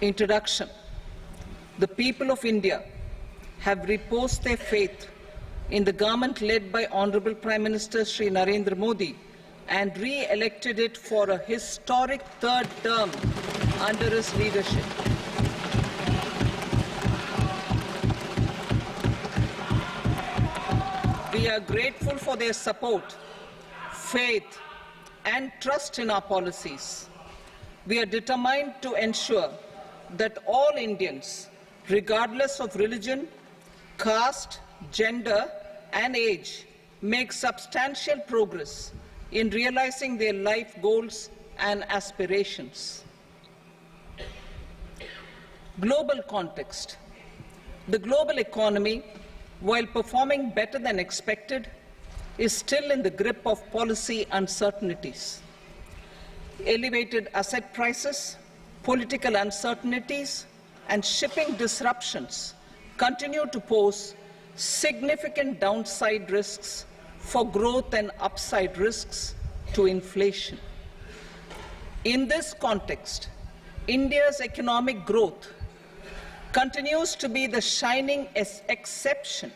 Introduction. The people of India have reposed their faith in the government led by Honorable Prime Minister Shri Narendra Modi and re-elected it for a historic third term under his leadership. We are grateful for their support, faith, and trust in our policies. We are determined to ensure that all Indians, regardless of religion, caste, gender, and age, make substantial progress in realizing their life goals and aspirations. Global context. The global economy, while performing better than expected, is still in the grip of policy uncertainties. Elevated asset prices, political uncertainties, and shipping disruptions continue to pose significant downside risks for growth and upside risks to inflation. In this context, India's economic growth continues to be the shining exception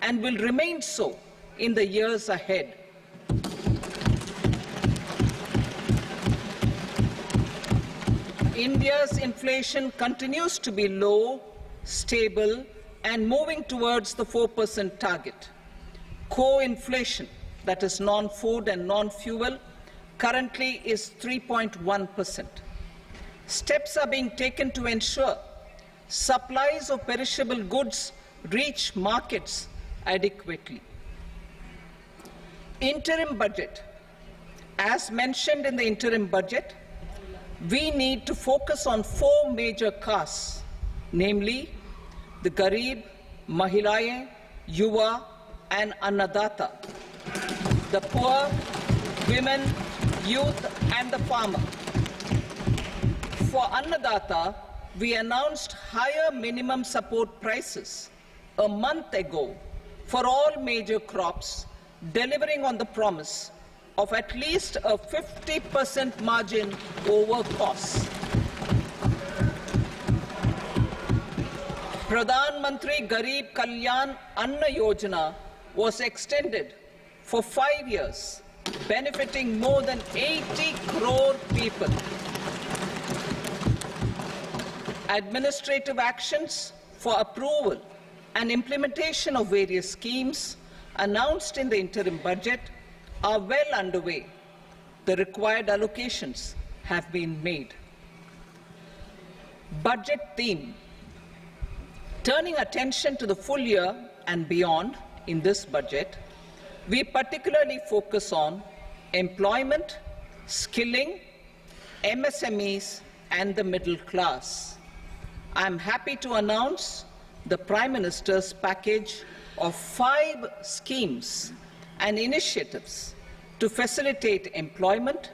and will remain so in the years ahead. India's inflation continues to be low, stable, and moving towards the 4% target. Core inflation, that is non-food and non-fuel, currently is 3.1%. Steps are being taken to ensure supplies of perishable goods reach markets adequately. Interim budget. As mentioned in the interim budget, we need to focus on 4 major castes, namely the Garib, Mahilaye, Yuva, and Annadata, the poor, women, youth, and the farmer. For Annadata, we announced higher minimum support prices a month ago for all major crops, delivering on the promise of at least a 50% margin over costs. Pradhan Mantri Garib Kalyan Anna Yojana was extended for 5 years, benefiting more than 80 crore people. Administrative actions for approval and implementation of various schemes announced in the interim budget are well underway. The required allocations have been made. Budget theme. Turning attention to the full year and beyond in this budget, we particularly focus on employment, skilling, MSMEs, and the middle class. I am happy to announce the Prime Minister's package of 5 schemes and initiatives to facilitate employment,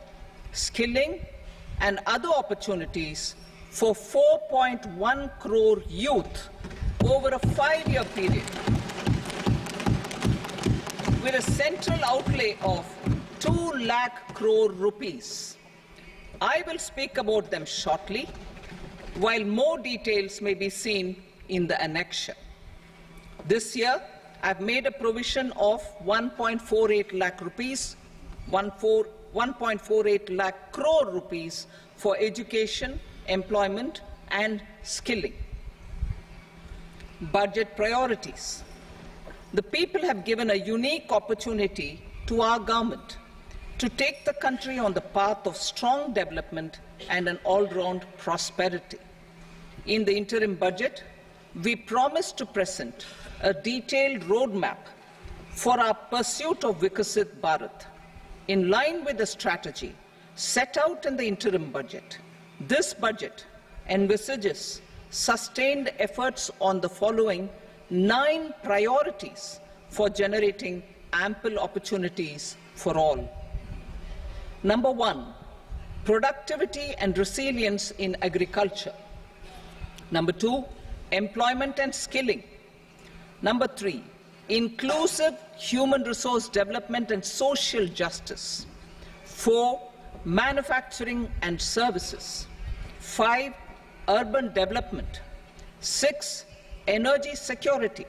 skilling, and other opportunities for 4.1 crore youth over a 5-year period, with a central outlay of 2 lakh crore rupees. I will speak about them shortly, while more details may be seen in the annexure. This year, I've made a provision of 1.48 lakh rupees, 1.48 lakh crore rupees for education, employment, and skilling. Budget priorities. The people have given a unique opportunity to our government to take the country on the path of strong development and an all-round prosperity. In the interim budget, we promise to present a detailed roadmap for our pursuit of Vikasit Bharat. In line with the strategy set out in the interim budget, this budget envisages sustained efforts on the following 9 priorities for generating ample opportunities for all. Number 1, productivity and resilience in agriculture. Number 2, employment and skilling. Number 3, inclusive human resource development and social justice. 4, manufacturing and services. 5, urban development. 6, energy security.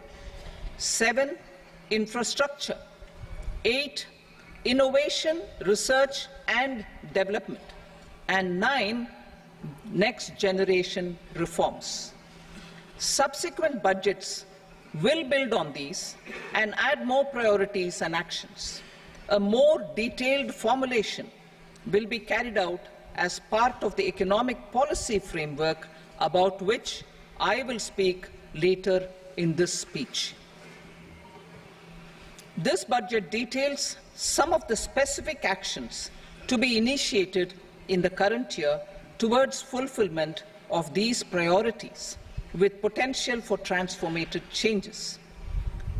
7, infrastructure. 8, innovation, research and development. And 9, next generation reforms. Subsequent budgets will build on these and add more priorities and actions. A more detailed formulation will be carried out as part of the economic policy framework about which I will speak later in this speech. This budget details some of the specific actions to be initiated in the current year towards fulfillment of these priorities, with potential for transformative changes.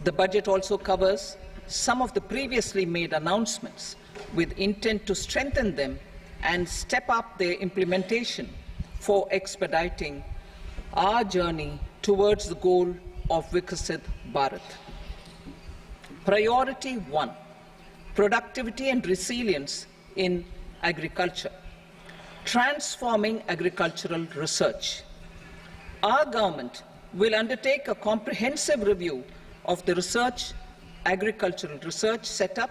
The budget also covers some of the previously made announcements with intent to strengthen them and step up their implementation for expediting our journey towards the goal of Viksit Bharat. Priority 1, productivity and resilience in agriculture. Transforming agricultural research. Our government will undertake a comprehensive review of the agricultural research setup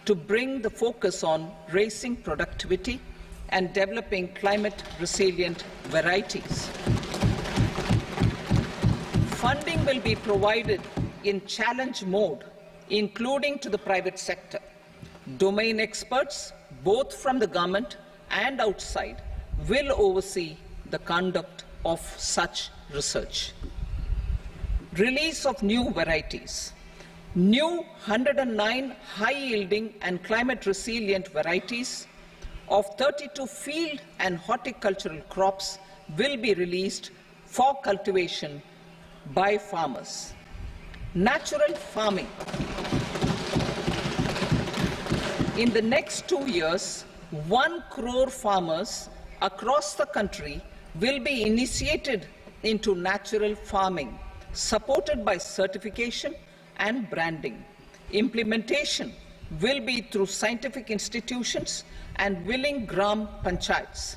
to bring the focus on raising productivity and developing climate-resilient varieties. Funding will be provided in challenge mode, including to the private sector. Domain experts, both from the government and outside, will oversee the conduct of such research. Release of new varieties. New 109 high-yielding and climate-resilient varieties of 32 field and horticultural crops will be released for cultivation by farmers. Natural farming. In the next 2 years, 1 crore farmers across the country will be initiated into natural farming, supported by certification and branding. Implementation will be through scientific institutions and willing gram panchayats.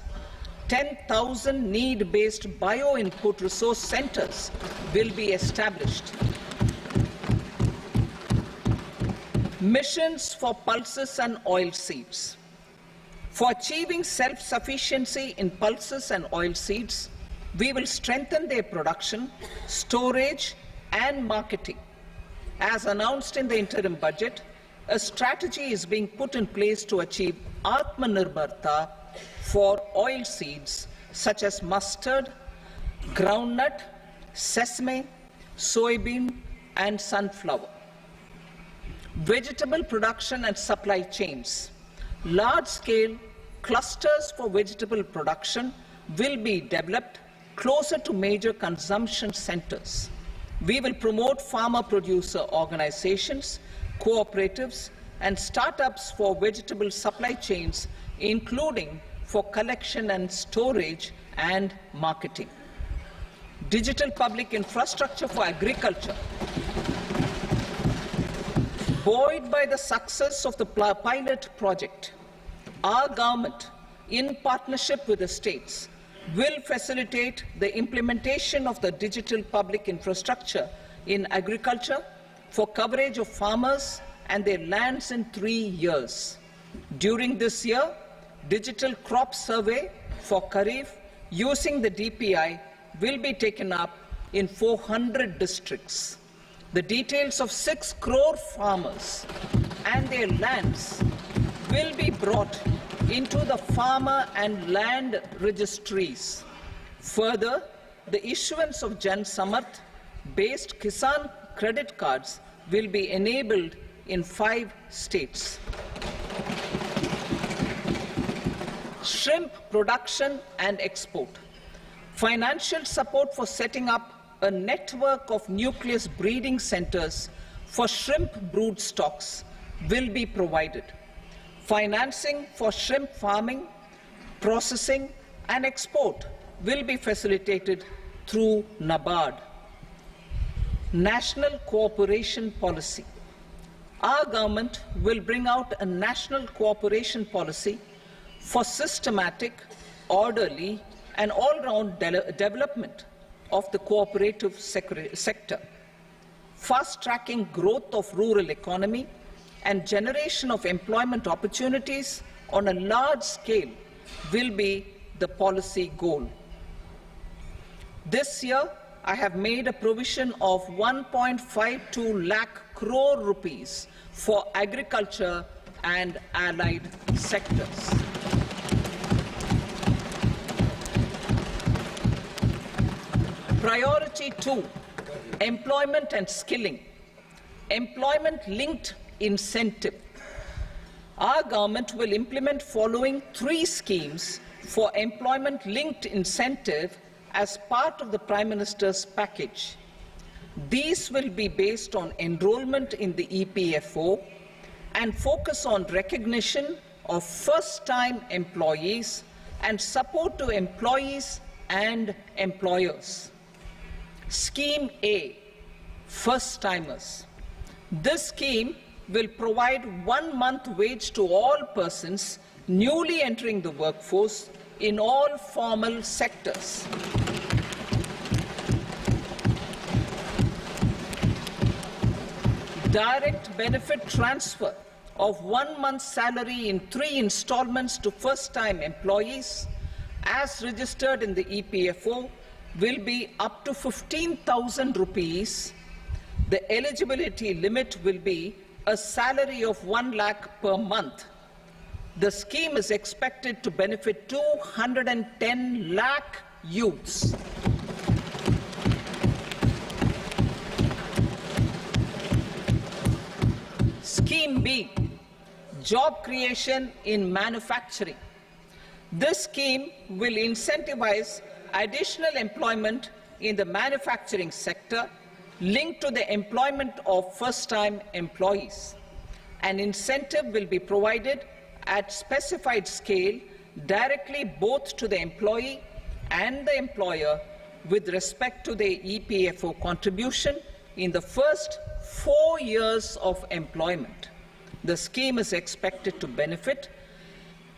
10,000 need-based bio-input resource centers will be established. Missions for pulses and oilseeds. For achieving self-sufficiency in pulses and oilseeds, we will strengthen their production, storage and marketing. As announced in the interim budget, a strategy is being put in place to achieve Atmanirbharta for oilseeds such as mustard, groundnut, sesame, soybean and sunflower. Vegetable production and supply chains. Large-scale clusters for vegetable production will be developed closer to major consumption centers. We will promote farmer-producer organizations, cooperatives, and startups for vegetable supply chains, including for collection and storage and marketing. Digital public infrastructure for agriculture. Buoyed by the success of the pilot project, our government, in partnership with the states, will facilitate the implementation of the digital public infrastructure in agriculture for coverage of farmers and their lands in 3 years. During this year, digital crop survey for Kharif using the DPI will be taken up in 400 districts. The details of 6 crore farmers and their lands will be brought into the farmer and land registries. Further, the issuance of Jan Samarth-based Kisan credit cards will be enabled in 5 states. Shrimp production and export. Financial support for setting up a network of nucleus breeding centers for shrimp brood stocks will be provided. Financing for shrimp farming, processing and export will be facilitated through NABARD. National cooperation policy. Our government will bring out a national cooperation policy for systematic, orderly and all-round development of the cooperative sector, fast-tracking growth of rural economy, and generation of employment opportunities on a large scale will be the policy goal. This year, I have made a provision of 1.52 lakh crore rupees for agriculture and allied sectors. Priority 2, employment and skilling. Employment-linked incentive. Our government will implement following 3 schemes for employment-linked incentive as part of the Prime Minister's package. These will be based on enrollment in the EPFO and focus on recognition of first-time employees and support to employees and employers. Scheme A, first-timers. This scheme will provide 1 month wage to all persons newly entering the workforce in all formal sectors. Direct benefit transfer of 1 month's salary in 3 installments to first-time employees as registered in the EPFO will be up to 15,000 rupees. The eligibility limit will be a salary of 1 lakh per month. The scheme is expected to benefit 210 lakh youths. Scheme B, job creation in manufacturing. This scheme will incentivize additional employment in the manufacturing sector linked to the employment of first-time employees. An incentive will be provided at specified scale directly both to the employee and the employer with respect to the EPFO contribution in the first 4 years of employment. The scheme is expected to benefit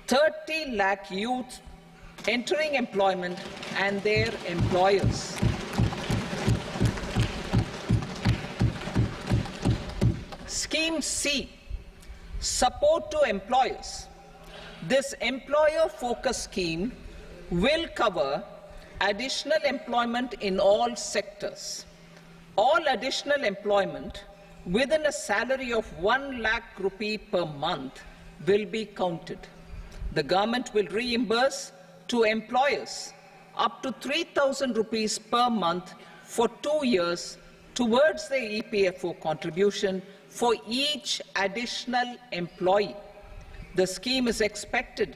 30 lakh youth entering employment and their employers. Scheme C, support to employers. This employer-focused scheme will cover additional employment in all sectors. All additional employment within a salary of 1 lakh rupee per month will be counted. The government will reimburse to employers up to 3,000 rupees per month for 2 years towards the EPFO contribution for each additional employee. The scheme is expected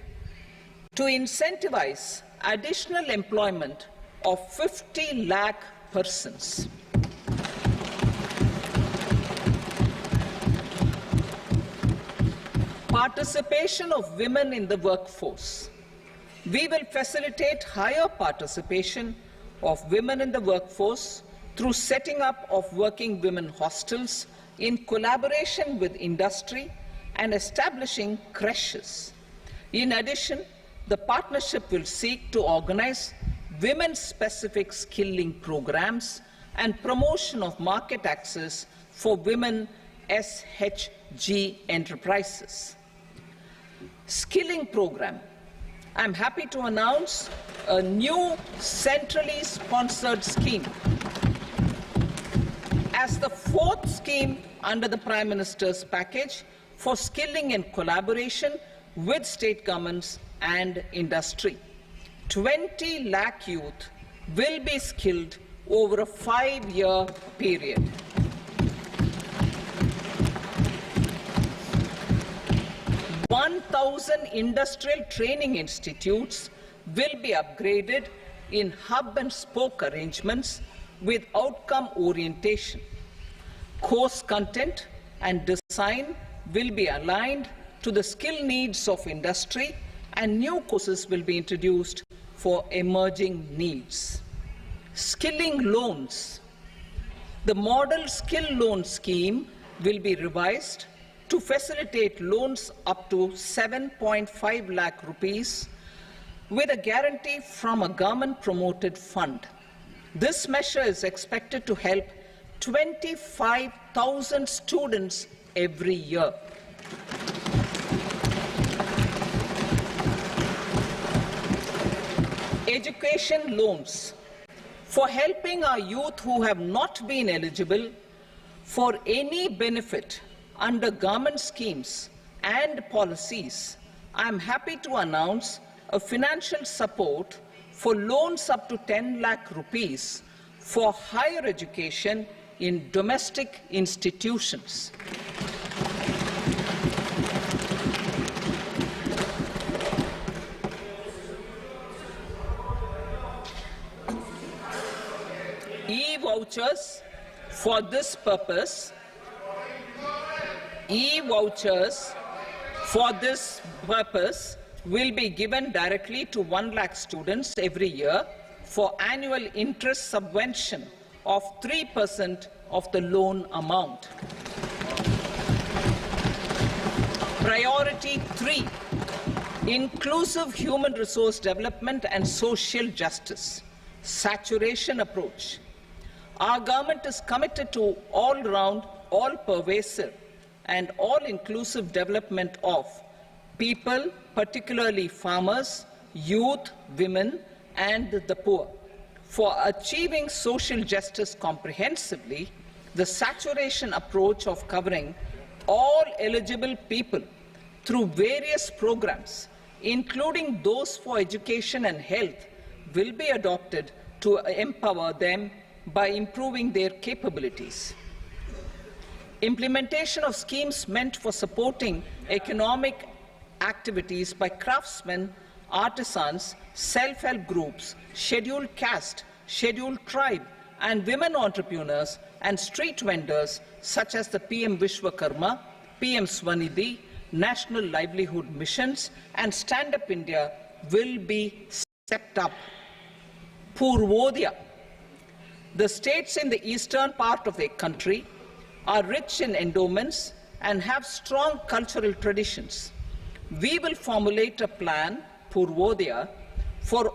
to incentivize additional employment of 50 lakh persons. Participation of women in the workforce. We will facilitate higher participation of women in the workforce through setting up of working women hostels in collaboration with industry and establishing creches. In addition, the partnership will seek to organize women-specific skilling programs and promotion of market access for women SHG enterprises. Skilling program. I'm happy to announce a new centrally sponsored scheme as the 4th scheme under the Prime Minister's package for skilling in collaboration with state governments and industry. 20 lakh youth will be skilled over a 5-year period. "1,000 industrial training institutes will be upgraded in hub and spoke arrangements with outcome orientation. Course content and design will be aligned to the skill needs of industry, and new courses will be introduced for emerging needs. Skilling loans. The model skill loan scheme will be revised to facilitate loans up to 7.5 lakh rupees with a guarantee from a government-promoted fund. This measure is expected to help 25,000 students every year. Education loans. For helping our youth who have not been eligible for any benefit under government schemes and policies, I am happy to announce a financial support for loans up to 10 lakh rupees for higher education in domestic institutions. E-vouchers for this purpose. Will be given directly to 1 lakh students every year for annual interest subvention of 3% of the loan amount. Priority 3, inclusive human resource development and social justice. Saturation approach. Our government is committed to all-round, all-pervasive and all-inclusive development of people, particularly farmers, youth, women, and the poor. For achieving social justice comprehensively, the saturation approach of covering all eligible people through various programs, including those for education and health, will be adopted to empower them by improving their capabilities. Implementation of schemes meant for supporting economic activities by craftsmen, artisans, self-help groups, scheduled caste, scheduled tribe, and women entrepreneurs and street vendors such as the PM Vishwakarma, PM Swanidhi, National Livelihood Missions, and Stand Up India will be stepped up. Purvodaya. The states in the eastern part of the country are rich in endowments and have strong cultural traditions. We will formulate a plan, Purvodaya, for the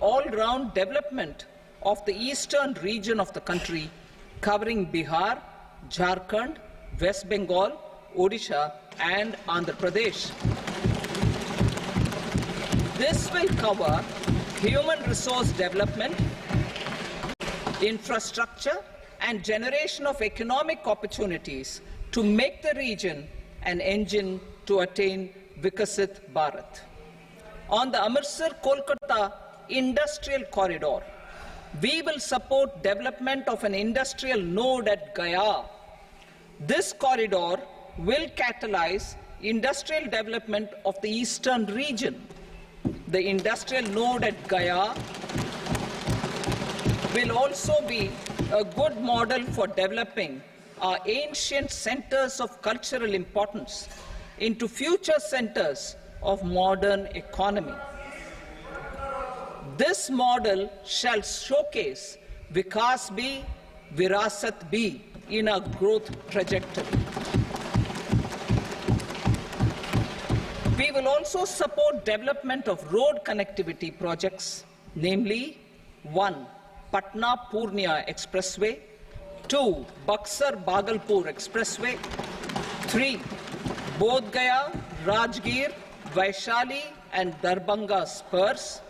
all-round development of the eastern region of the country, covering Bihar, Jharkhand, West Bengal, Odisha, and Andhra Pradesh. This will cover human resource development, infrastructure, and generation of economic opportunities to make the region an engine to attain Vikasit Bharat. On the Amritsar-Kolkata Industrial Corridor, we will support development of an industrial node at Gaya. This corridor will catalyze industrial development of the eastern region. The industrial node at Gaya will also be a good model for developing our ancient centers of cultural importance into future centers of modern economy. This model shall showcase Vikas Bhi, Virasat Bhi in our growth trajectory. We will also support development of road connectivity projects, namely 1. Patna-Purnia Expressway, 2. Buxar-Bhagalpur Expressway, 3. Bodh Gaya, Rajgir, Vaishali and Darbhanga spurs,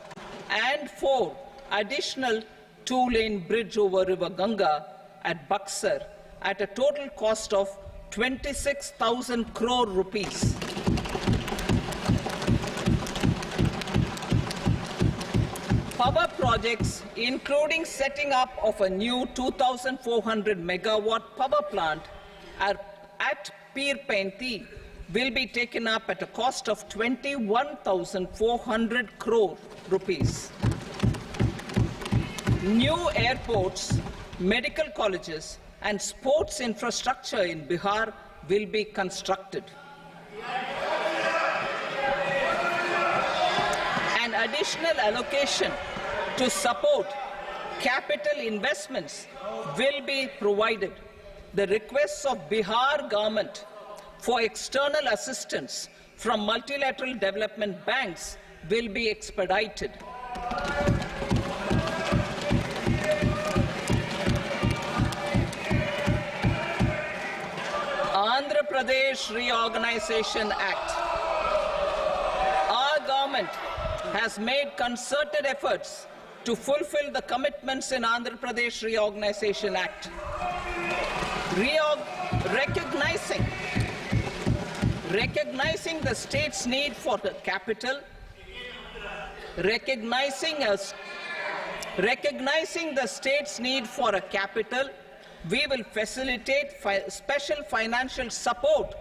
and 4. Additional 2-lane bridge over River Ganga at Buxar at a total cost of 26,000 crore rupees. Power projects, including setting up of a new 2,400 megawatt power plant at Pir Painti, will be taken up at a cost of 21,400 crore rupees. New airports, medical colleges, and sports infrastructure in Bihar will be constructed. An additional allocation to support capital investments will be provided. The requests of Bihar government for external assistance from multilateral development banks will be expedited. Andhra Pradesh Reorganization Act. Our government has made concerted efforts to fulfill the commitments in Andhra Pradesh Reorganization Act. Recognizing the state's need for the capital, recognizing the state's need for a capital, we will facilitate special financial support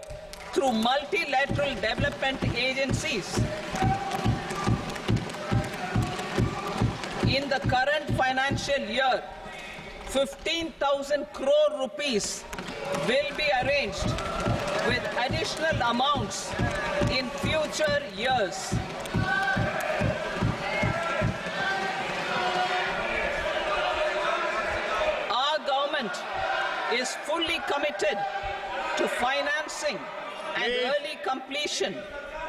through multilateral development agencies. In the current financial year, 15,000 crore rupees will be arranged with additional amounts in future years. Our government is fully committed to financing and early completion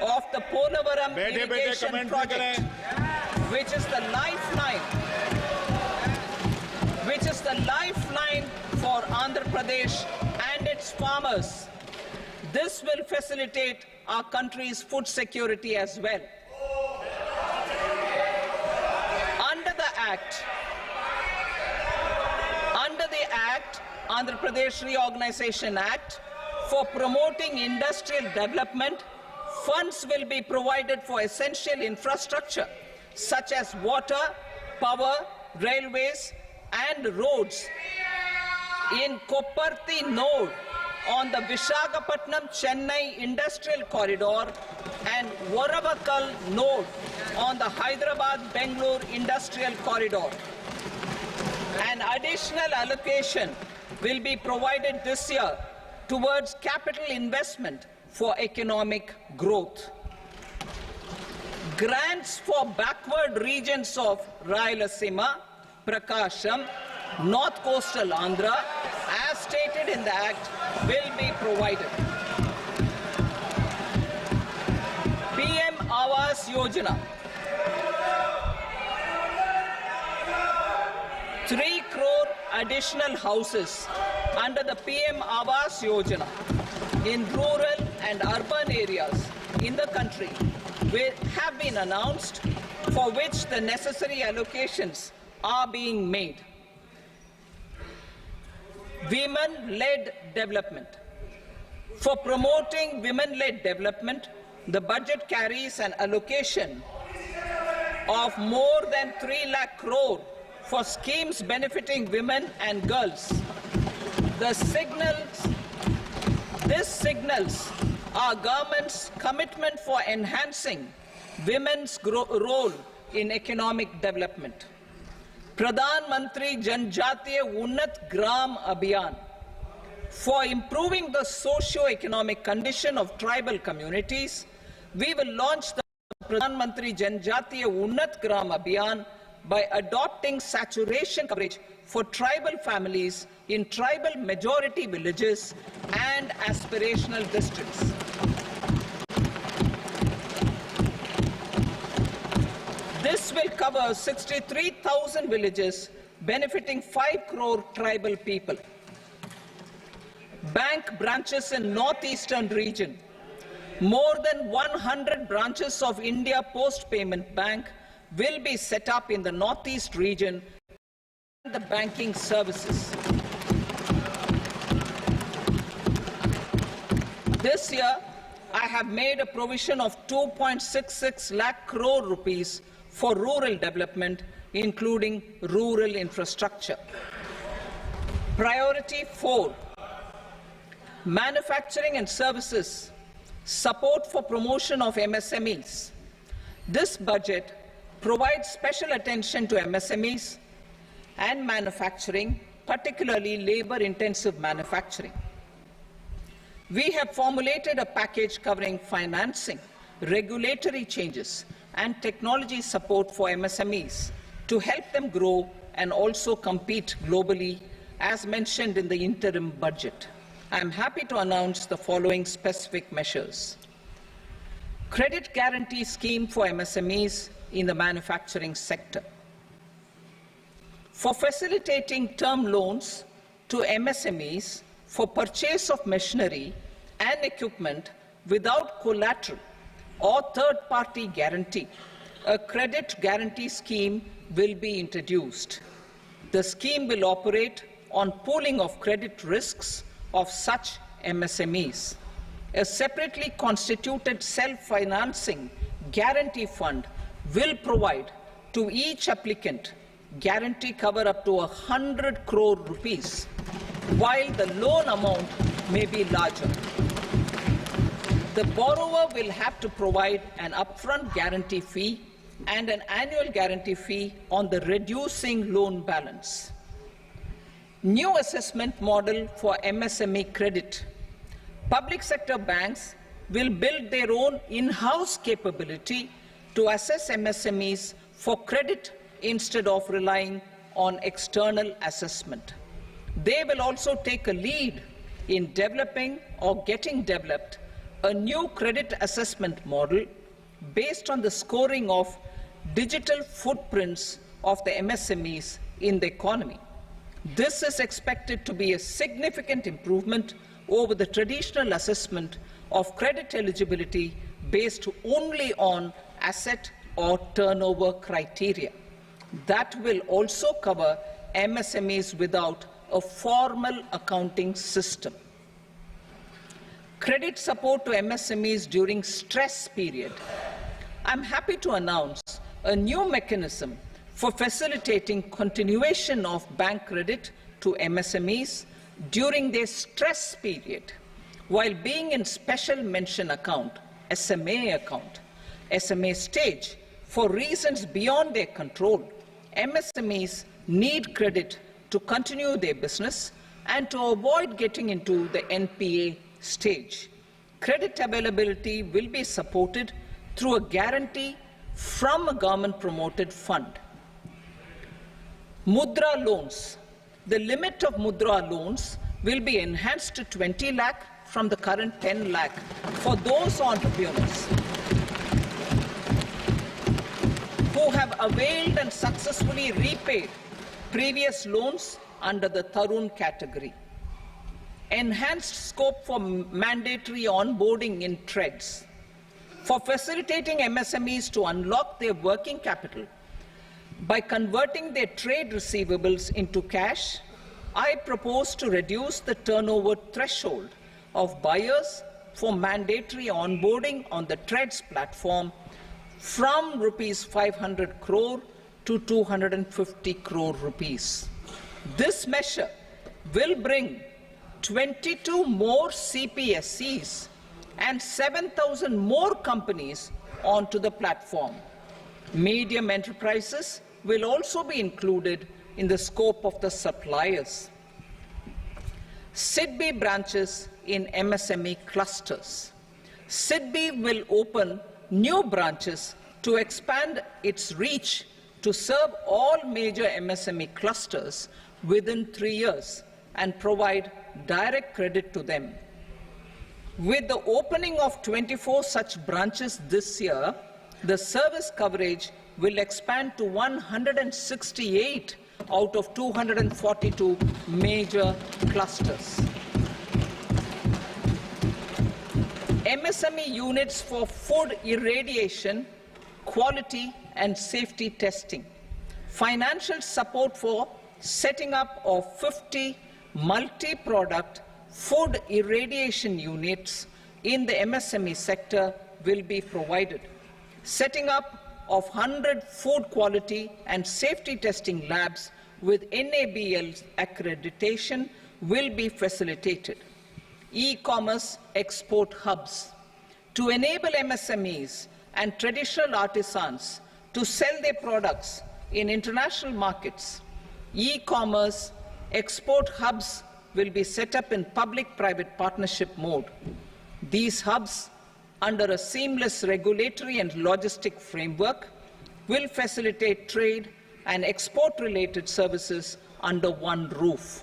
of the Polavaram irrigation project, which is the lifeline for Andhra Pradesh and its farmers. This will facilitate our country's food security as well. Under the Andhra Pradesh Reorganization Act, for promoting industrial development, funds will be provided for essential infrastructure such as water, power, railways and roads. In Kopparthi node on the Visakhapatnam-Chennai Industrial Corridor and Varavakal node on the Hyderabad-Bengaluru Industrial Corridor. An additional allocation will be provided this year towards capital investment for economic growth. Grants for backward regions of Rayalaseema, Prakasham, North Coastal Andhra, as stated in the Act, will be provided. PM Awas Yojana. 3 crore additional houses under the PM Awas Yojana in rural and urban areas in the country have been announced, for which the necessary allocations are being made. Women-led development. For promoting women-led development, the budget carries an allocation of more than 3 lakh crore for schemes benefiting women and girls. This signals our government's commitment for enhancing women's role in economic development. Pradhan Mantri Janjatiya Unnat Gram Abhiyan. For improving the socio-economic condition of tribal communities, we will launch the Pradhan Mantri Janjatiya Unnat Gram Abhiyan by adopting saturation coverage for tribal families in tribal majority villages and aspirational districts. This will cover 63,000 villages, benefiting 5 crore tribal people. Bank branches in northeastern region. More than 100 branches of India Post Payment Bank will be set up in the northeast region and the banking services. This year, I have made a provision of 2.66 lakh crore rupees for rural development, including rural infrastructure. Priority 4, manufacturing and services, support for promotion of MSMEs. This budget provides special attention to MSMEs and manufacturing, particularly labor-intensive manufacturing. We have formulated a package covering financing, regulatory changes, and technology support for MSMEs to help them grow and also compete globally, as mentioned in the interim budget. I am happy to announce the following specific measures. Credit guarantee scheme for MSMEs in the manufacturing sector. For facilitating term loans to MSMEs for purchase of machinery and equipment without collateral or third-party guarantee, a credit guarantee scheme will be introduced. The scheme will operate on pooling of credit risks of such MSMEs. A separately constituted self-financing guarantee fund will provide to each applicant guarantee cover up to 100 crore rupees, while the loan amount may be larger. The borrower will have to provide an upfront guarantee fee and an annual guarantee fee on the reducing loan balance. New assessment model for MSME credit. Public sector banks will build their own in-house capability to assess MSMEs for credit instead of relying on external assessment. They will also take a lead in developing or getting developed a new credit assessment model based on the scoring of digital footprints of the MSMEs in the economy. This is expected to be a significant improvement over the traditional assessment of credit eligibility based only on asset or turnover criteria. That will also cover MSMEs without a formal accounting system. Credit support to MSMEs during stress period. I'm happy to announce a new mechanism for facilitating continuation of bank credit to MSMEs during their stress period while being in special mention account, SMA stage, for reasons beyond their control. MSMEs need credit to continue their business and to avoid getting into the NPA stage. Credit availability will be supported through a guarantee from a government-promoted fund. Mudra loans. The limit of Mudra loans will be enhanced to 20 lakh from the current 10 lakh for those entrepreneurs who have availed and successfully repaid previous loans under the Tarun category. Enhanced scope for mandatory onboarding in trades. For facilitating MSMEs to unlock their working capital by converting their trade receivables into cash, I propose to reduce the turnover threshold of buyers for mandatory onboarding on the trades platform from rupees 500 crore to 250 crore rupees. This measure will bring 22 more CPSCs and 7,000 more companies onto the platform. Medium enterprises will also be included in the scope of the suppliers. SIDBI branches in MSME clusters. SIDBI will open new branches to expand its reach to serve all major MSME clusters within 3 years and provide direct credit to them. With the opening of 24 such branches this year, the service coverage will expand to 168 out of 242 major clusters. MSME units for food irradiation, quality and safety testing. Financial support for setting up of 50 multi-product food irradiation units in the MSME sector will be provided. Setting up of 100 food quality and safety testing labs with NABL accreditation will be facilitated. E-commerce export hubs. To enable MSMEs and traditional artisans to sell their products in international markets, e-commerce export hubs will be set up in public-private partnership mode. These hubs, under a seamless regulatory and logistic framework, will facilitate trade and export-related services under one roof.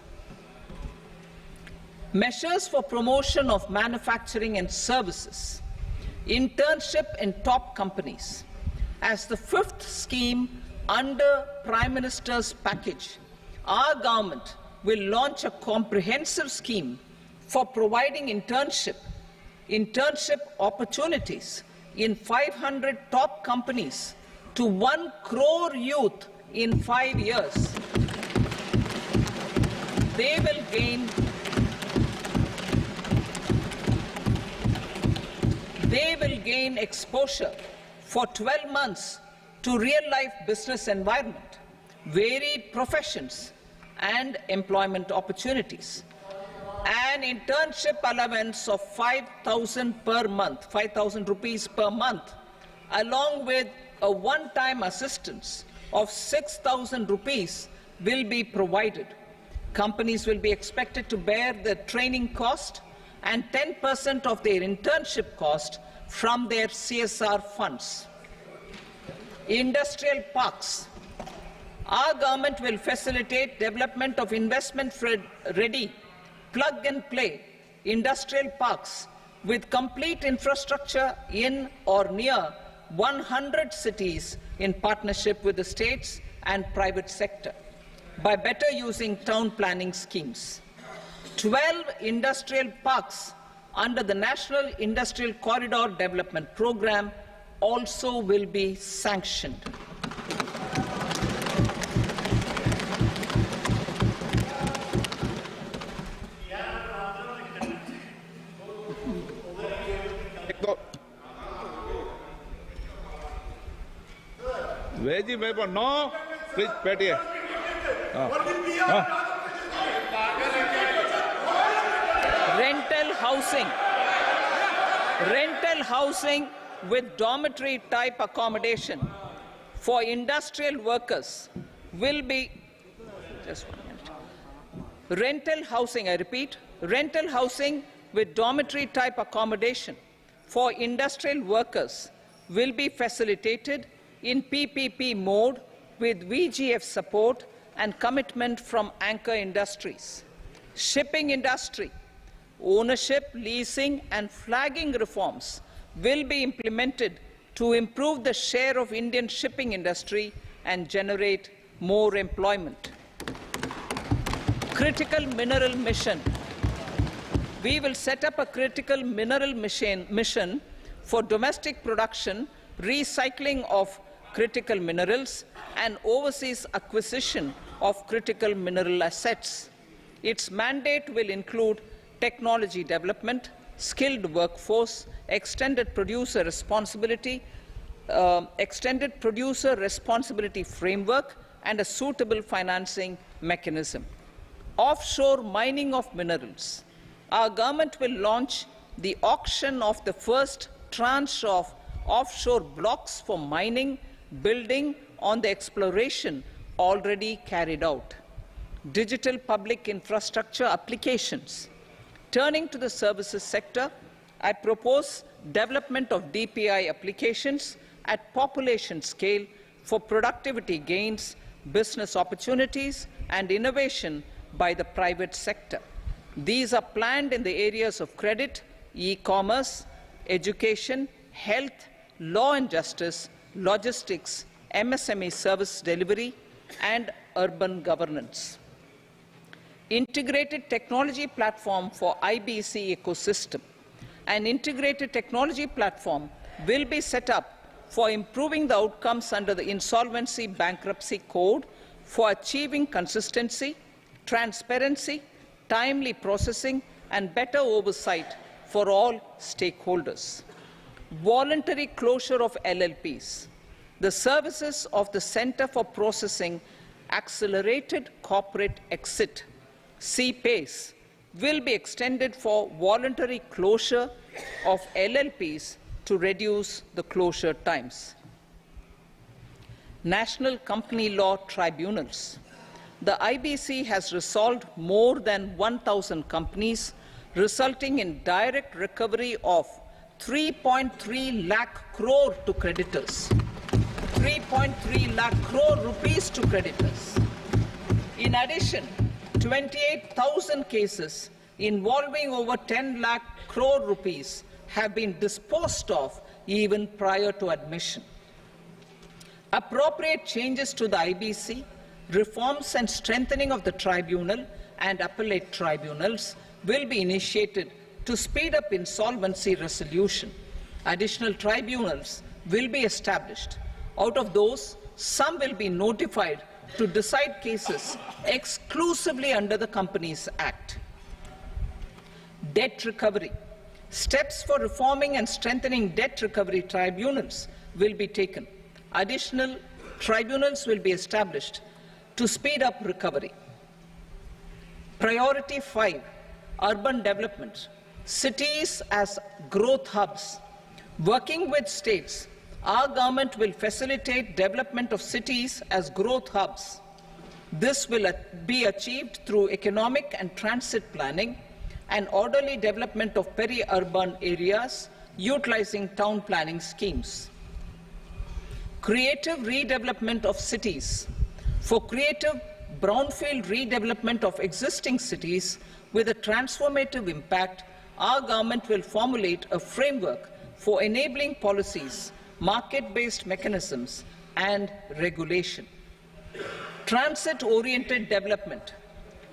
Measures for promotion of manufacturing and services. internship in top companies. As the fifth scheme under Prime Minister's package, our government will launch a comprehensive scheme for providing internship opportunities in 500 top companies to 1 crore youth in 5 years. They will gain exposure for 12 months to real-life business environment, varied professions, and employment opportunities. An internship allowance of 5,000 per month, 5,000 rupees per month, along with a one-time assistance of 6,000 rupees will be provided. Companies will be expected to bear the training cost and 10% of their internship cost from their CSR funds. Industrial parks. Our government will facilitate development of investment-ready, plug-and-play industrial parks with complete infrastructure in or near 100 cities in partnership with the states and private sector by better using town planning schemes. 12 industrial parks under the National Industrial Corridor Development Program also will be sanctioned. Veji paper, no. Please, pet here. Rental housing with dormitory type accommodation for industrial workers will be, just 1 minute. Rental housing, I repeat, rental housing with dormitory type accommodation for industrial workers will be facilitated in PPP mode with VGF support and commitment from anchor industries. Shipping industry, ownership, leasing and flagging reforms will be implemented to improve the share of Indian shipping industry and generate more employment. Critical mineral mission. We will set up a critical mineral mission for domestic production, recycling of critical minerals and overseas acquisition of critical mineral assets. Its mandate will include technology development, skilled workforce, extended producer responsibility framework, and a suitable financing mechanism. Offshore mining of minerals. Our government will launch the auction of the first tranche of offshore blocks for mining, building on the exploration already carried out. Digital public infrastructure applications. Turning to the services sector, I propose development of DPI applications at population scale for productivity gains, business opportunities, and innovation by the private sector. These are planned in the areas of credit, e-commerce, education, health, law and justice, logistics, MSME service delivery, and urban governance. Integrated technology platform for IBC ecosystem. An integrated technology platform will be set up for improving the outcomes under the Insolvency Bankruptcy Code for achieving consistency, transparency, timely processing, and better oversight for all stakeholders. Voluntary closure of LLPs. The services of the Center for Processing Accelerated Corporate Exit, CPACE, will be extended for voluntary closure of LLPs to reduce the closure times. National Company Law Tribunals. The IBC has resolved more than 1,000 companies, resulting in direct recovery of 3.3 lakh crore to creditors. 3.3 lakh crore rupees to creditors. In addition, 28,000 cases involving over 10 lakh crore rupees have been disposed of even prior to admission. Appropriate changes to the IBC, reforms and strengthening of the tribunal and appellate tribunals will be initiated to speed up insolvency resolution. Additional tribunals will be established. Out of those, some will be notified to decide cases exclusively under the Companies Act. Debt recovery. Steps for reforming and strengthening debt recovery tribunals will be taken. Additional tribunals will be established to speed up recovery. Priority 5, urban development. Cities as growth hubs. Working with states, our government will facilitate development of cities as growth hubs. This will be achieved through economic and transit planning and orderly development of peri-urban areas utilizing town planning schemes. Creative redevelopment of cities. For creative brownfield redevelopment of existing cities with a transformative impact, our government will formulate a framework for enabling policies, market-based mechanisms, and regulation. Transit-oriented development.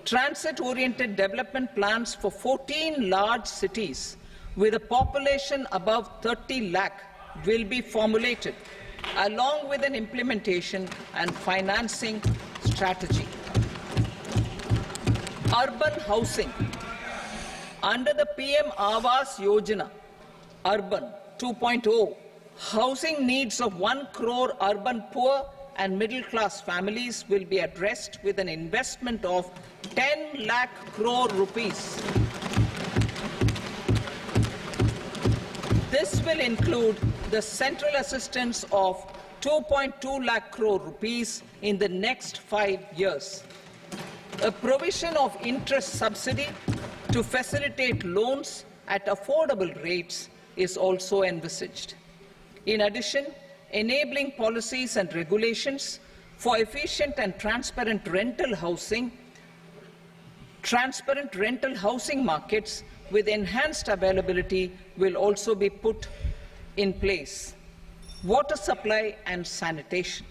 Transit-oriented development plans for 14 large cities with a population above 30 lakh will be formulated, along with an implementation and financing strategy. Urban housing. Under the PM Awas Yojana, Urban 2.0, housing needs of 1 crore urban poor and middle-class families will be addressed with an investment of 10 lakh crore rupees. This will include the central assistance of 2.2 lakh crore rupees in the next 5 years. A provision of interest subsidy to facilitate loans at affordable rates is also envisaged. In addition, enabling policies and regulations for efficient and transparent rental housing markets with enhanced availability will also be put in place. Water supply and sanitation.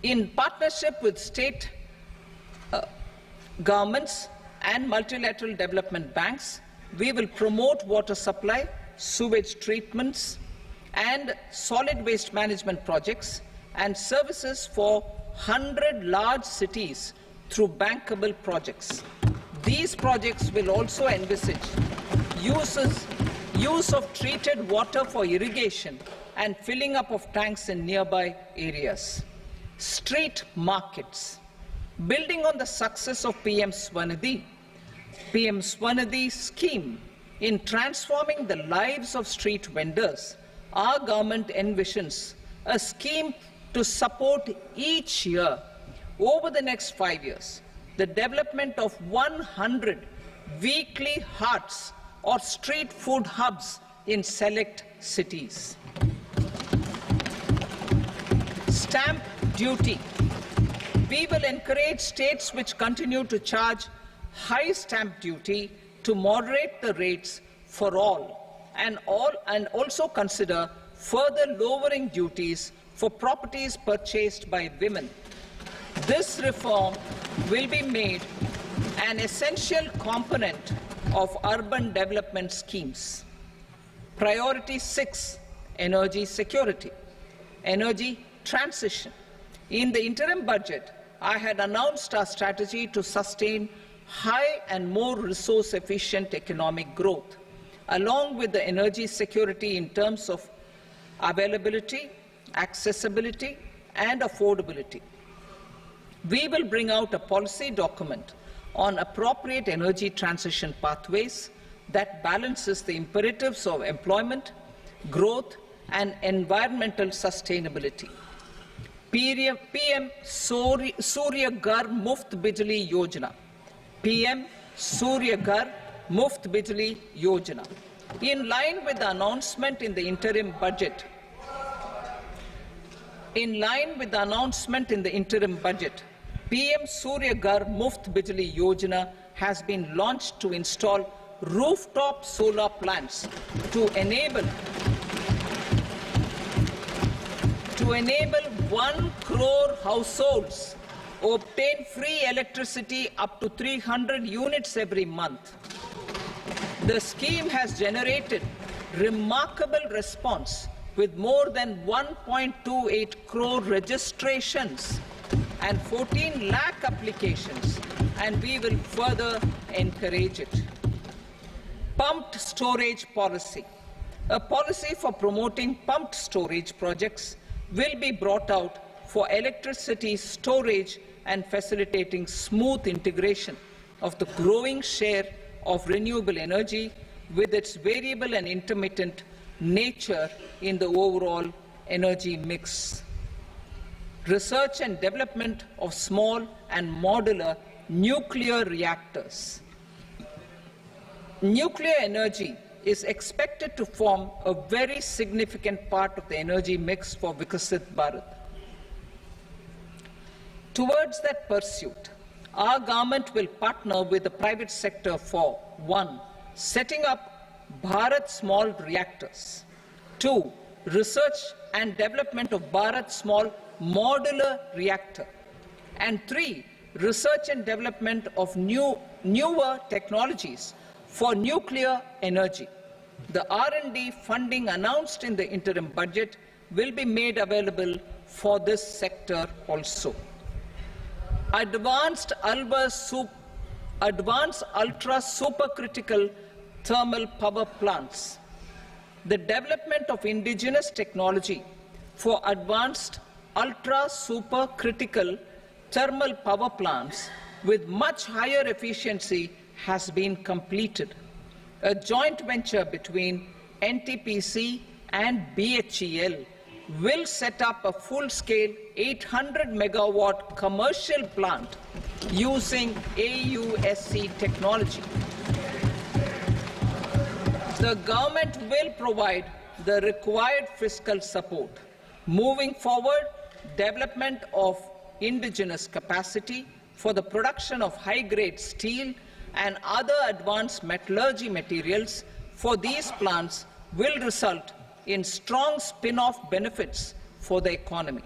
In partnership with state governments and multilateral development banks, we will promote water supply, sewage treatments, and solid waste management projects and services for 100 large cities through bankable projects. These projects will also envisage use of treated water for irrigation and filling up of tanks in nearby areas. Street markets. Building on the success of PM Swanidhi scheme in transforming the lives of street vendors, our government envisions a scheme to support each year, over the next 5 years, the development of 100 weekly hearts or street food hubs in select cities. Stamp duty. We will encourage states which continue to charge high stamp duty to moderate the rates for all and also consider further lowering duties for properties purchased by women. This reform will be made an essential component of urban development schemes. Priority 6, energy security, energy transition. In the interim budget, I had announced our strategy to sustain high and more resource-efficient economic growth, along with the energy security in terms of availability, accessibility, and affordability. We will bring out a policy document on appropriate energy transition pathways that balances the imperatives of employment, growth, and environmental sustainability. PM Surya Ghar Muft Bijli Yojana. PM Surya Ghar Muft Bijli Yojana. In line with the announcement in the interim budget, PM Surya Ghar Muft Bijli Yojana has been launched to install rooftop solar plants to enable 1 crore households obtain free electricity up to 300 units every month. The scheme has generated remarkable response with more than 1.28 crore registrations and 14 lakh applications, and we will further encourage it. Pumped storage policy. A policy for promoting pumped storage projects will be brought out for electricity storage and facilitating smooth integration of the growing share of renewable energy with its variable and intermittent nature in the overall energy mix. Research and development of small and modular nuclear reactors. Nuclear energy is expected to form a very significant part of the energy mix for Viksit Bharat. Towards that pursuit, our government will partner with the private sector for 1. Setting up Bharat Small Reactors, 2. Research and development of Bharat Small Modular Reactor, and 3. Research and development of newer technologies for nuclear energy. The R&D funding announced in the interim budget will be made available for this sector also. Advanced ultra supercritical thermal power plants. The development of indigenous technology for advanced ultra supercritical thermal power plants with much higher efficiency has been completed. A joint venture between NTPC and BHEL will set up a full-scale 800-megawatt commercial plant using AUSC technology. The government will provide the required fiscal support. Moving forward, development of indigenous capacity for the production of high-grade steel and other advanced metallurgy materials for these plants will result in strong spin-off benefits for the economy.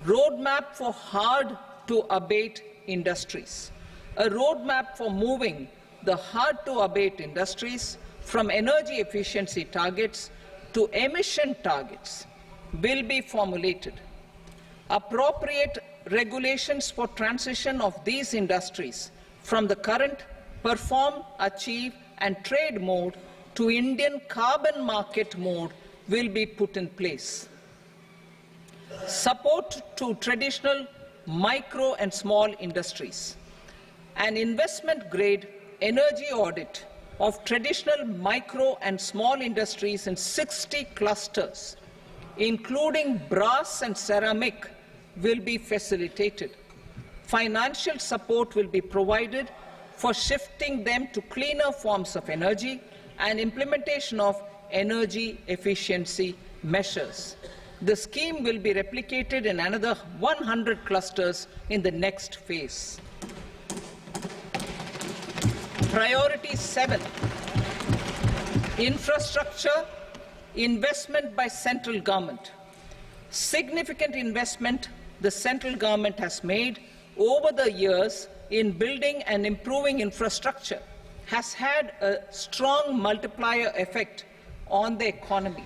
Roadmap for hard-to-abate industries. A roadmap for moving the hard-to-abate industries from energy efficiency targets to emission targets will be formulated. Appropriate regulations for transition of these industries from the current perform, achieve, and trade mode to Indian carbon market mode will be put in place. Support to traditional micro and small industries. An investment-grade energy audit of traditional micro and small industries in 60 clusters, including brass and ceramic, will be facilitated. Financial support will be provided for shifting them to cleaner forms of energy and implementation of energy efficiency measures. The scheme will be replicated in another 100 clusters in the next phase. Priority 7, infrastructure investment by central government. Significant investment the central government has made over the years in building and improving infrastructure has had a strong multiplier effect on the economy.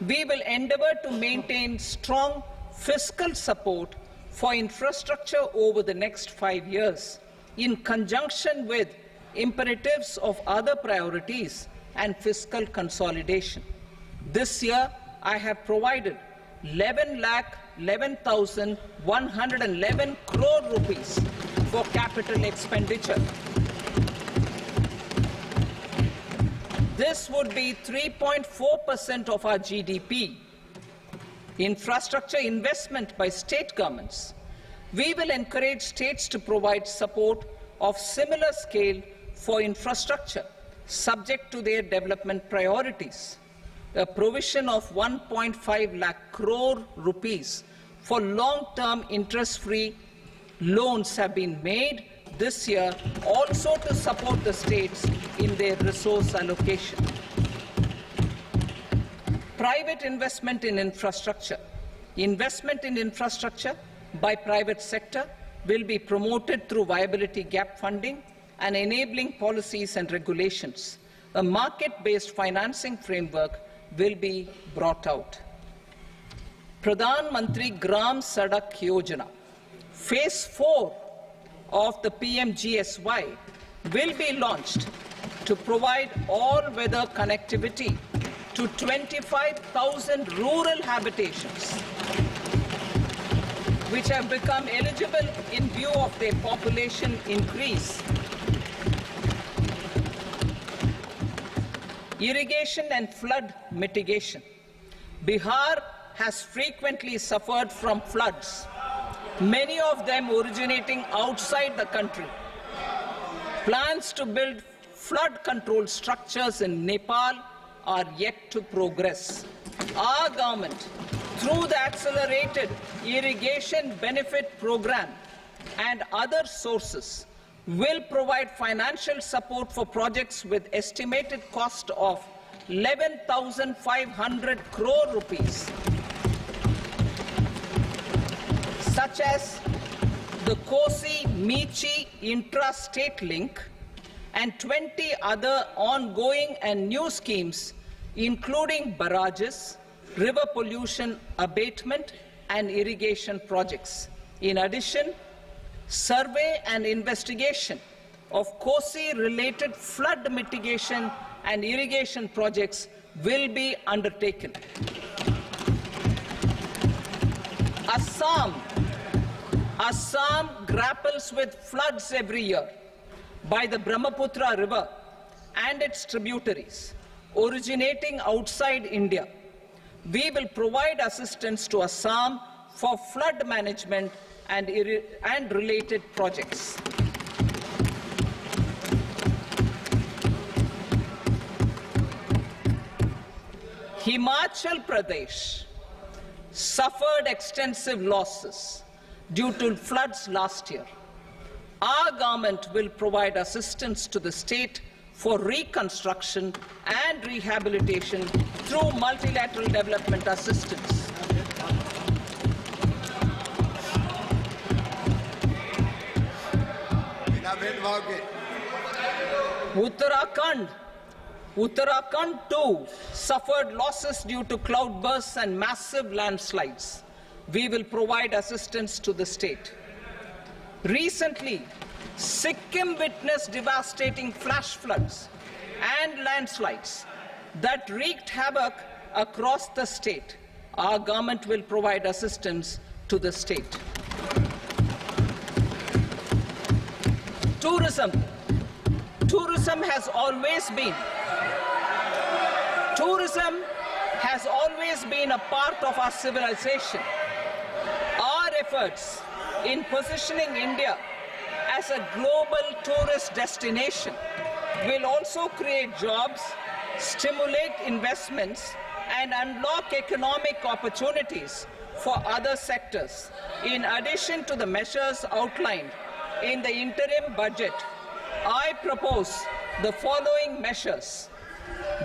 We will endeavour to maintain strong fiscal support for infrastructure over the next 5 years in conjunction with imperatives of other priorities and fiscal consolidation. This year, I have provided 11,11,111 crore rupees for capital expenditure. This would be 3.4% of our GDP. Infrastructure investment by state governments. We will encourage states to provide support of similar scale for infrastructure, subject to their development priorities. A provision of 1.5 lakh crore rupees for long-term interest-free loans have been made this year also to support the states in their resource allocation. Private investment in infrastructure. Investment in infrastructure by private sector will be promoted through viability gap funding and enabling policies and regulations. A market-based financing framework will be brought out. Pradhan Mantri Gram Sadak Yojana, Phase 4 of the PMGSY will be launched to provide all-weather connectivity to 25,000 rural habitations, which have become eligible in view of their population increase. Irrigation and flood mitigation. Bihar has frequently suffered from floods, many of them originating outside the country. Plans to build flood control structures in Nepal are yet to progress. Our government, through the Accelerated Irrigation Benefit Program and other sources, will provide financial support for projects with estimated cost of 11,500 crore rupees, such as the Kosi-Michi intra-state link and 20 other ongoing and new schemes, including barrages, river pollution abatement and irrigation projects. In addition, survey and investigation of Kosi-related flood mitigation and irrigation projects will be undertaken. Assam grapples with floods every year by the Brahmaputra River and its tributaries originating outside India. We will provide assistance to Assam for flood management and related projects. Himachal Pradesh suffered extensive losses due to floods last year. Our government will provide assistance to the state for reconstruction and rehabilitation through multilateral development assistance. Uttarakhand too suffered losses due to cloudbursts and massive landslides. We will provide assistance to the state. Recently, Sikkim witnessed devastating flash floods and landslides that wreaked havoc across the state. Our government will provide assistance to the state. Tourism. Tourism has always been a part of our civilization. Our efforts in positioning India as a global tourist destination will also create jobs, stimulate investments, and unlock economic opportunities for other sectors. In addition to the measures outlined in the interim budget, I propose the following measures.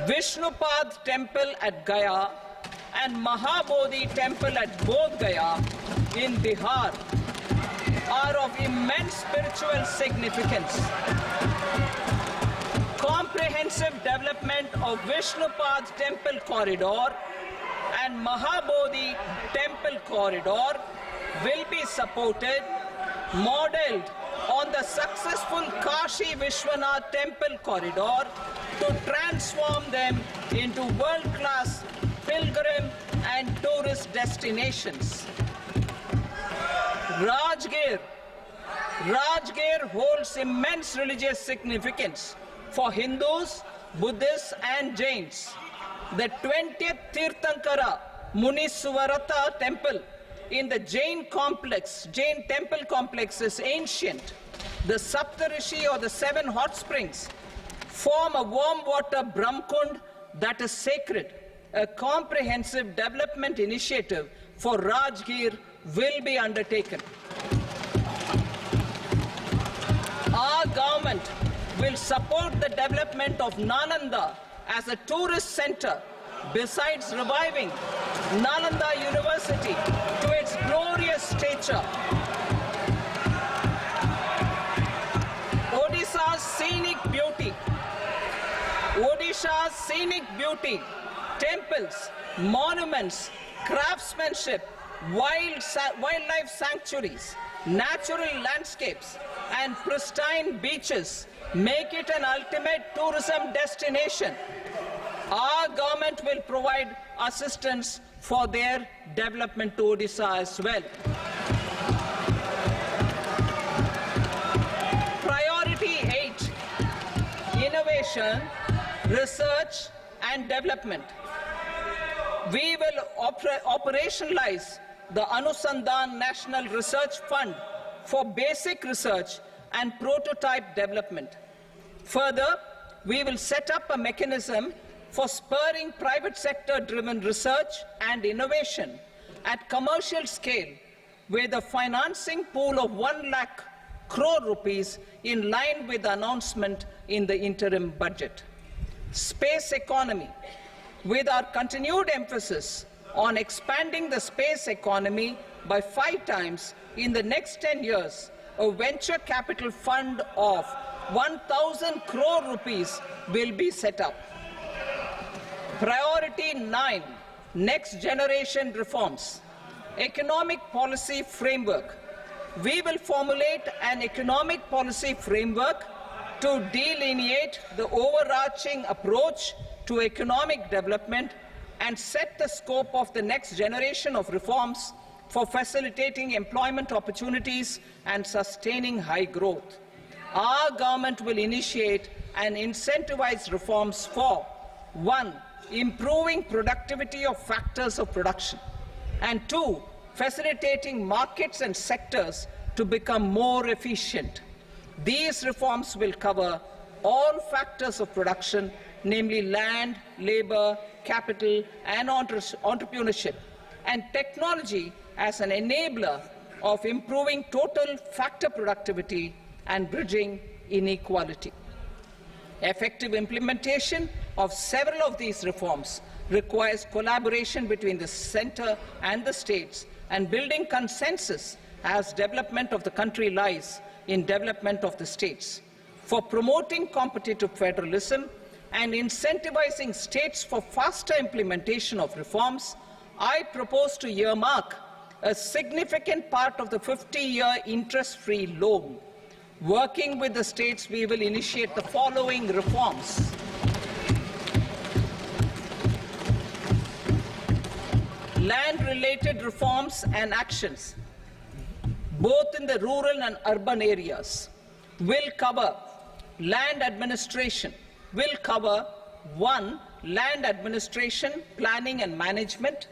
Vishnupad Temple at Gaya and Mahabodhi Temple at Bodh Gaya in Bihar are of immense spiritual significance. Comprehensive development of Vishnupad Temple Corridor and Mahabodhi Temple Corridor will be supported, modeled on the successful Kashi Vishwanath Temple Corridor to transform them into world-class pilgrim and tourist destinations. Rajgir holds immense religious significance for Hindus, Buddhists and Jains. The 20th Tirthankara Muniswarata temple in the Jain temple complex is ancient. The Saptarishi or the 7 hot springs form a warm water Brahmkund that is sacred. A comprehensive development initiative for Rajgir will be undertaken. will support the development of Nalanda as a tourist center, besides reviving Nalanda University to its glorious stature. Odisha's scenic beauty, temples, monuments, craftsmanship, wildlife sanctuaries, natural landscapes, and pristine beaches make it an ultimate tourism destination. Our government will provide assistance for their development to Odisha as well. Priority 8, innovation, research and development. We will operationalize the Anusandhan National Research Fund for basic research and prototype development. Further, we will set up a mechanism for spurring private sector-driven research and innovation at commercial scale with a financing pool of 1 lakh crore rupees in line with the announcement in the interim budget. Space economy. With our continued emphasis on expanding the space economy by 5 times in the next 10 years, a venture capital fund of 1,000 crore rupees will be set up. Priority 9, next generation reforms. Economic policy framework. We will formulate an economic policy framework to delineate the overarching approach to economic development and set the scope of the next generation of reforms for facilitating employment opportunities and sustaining high growth. Our government will initiate and incentivize reforms for 1. Improving productivity of factors of production, and 2. Facilitating markets and sectors to become more efficient. These reforms will cover all factors of production, namely land, labor, capital, and entrepreneurship, and technology as an enabler of improving total factor productivity and bridging inequality. Effective implementation of several of these reforms requires collaboration between the center and the states, and building consensus as development of the country lies in development of the states. For promoting competitive federalism and incentivizing states for faster implementation of reforms, I propose to earmark a significant part of the 50-year interest-free loan. Working with the states, we will initiate the following reforms. Land-related reforms and actions, both in the rural and urban areas, will cover land administration, will cover 1. Land administration, planning and management,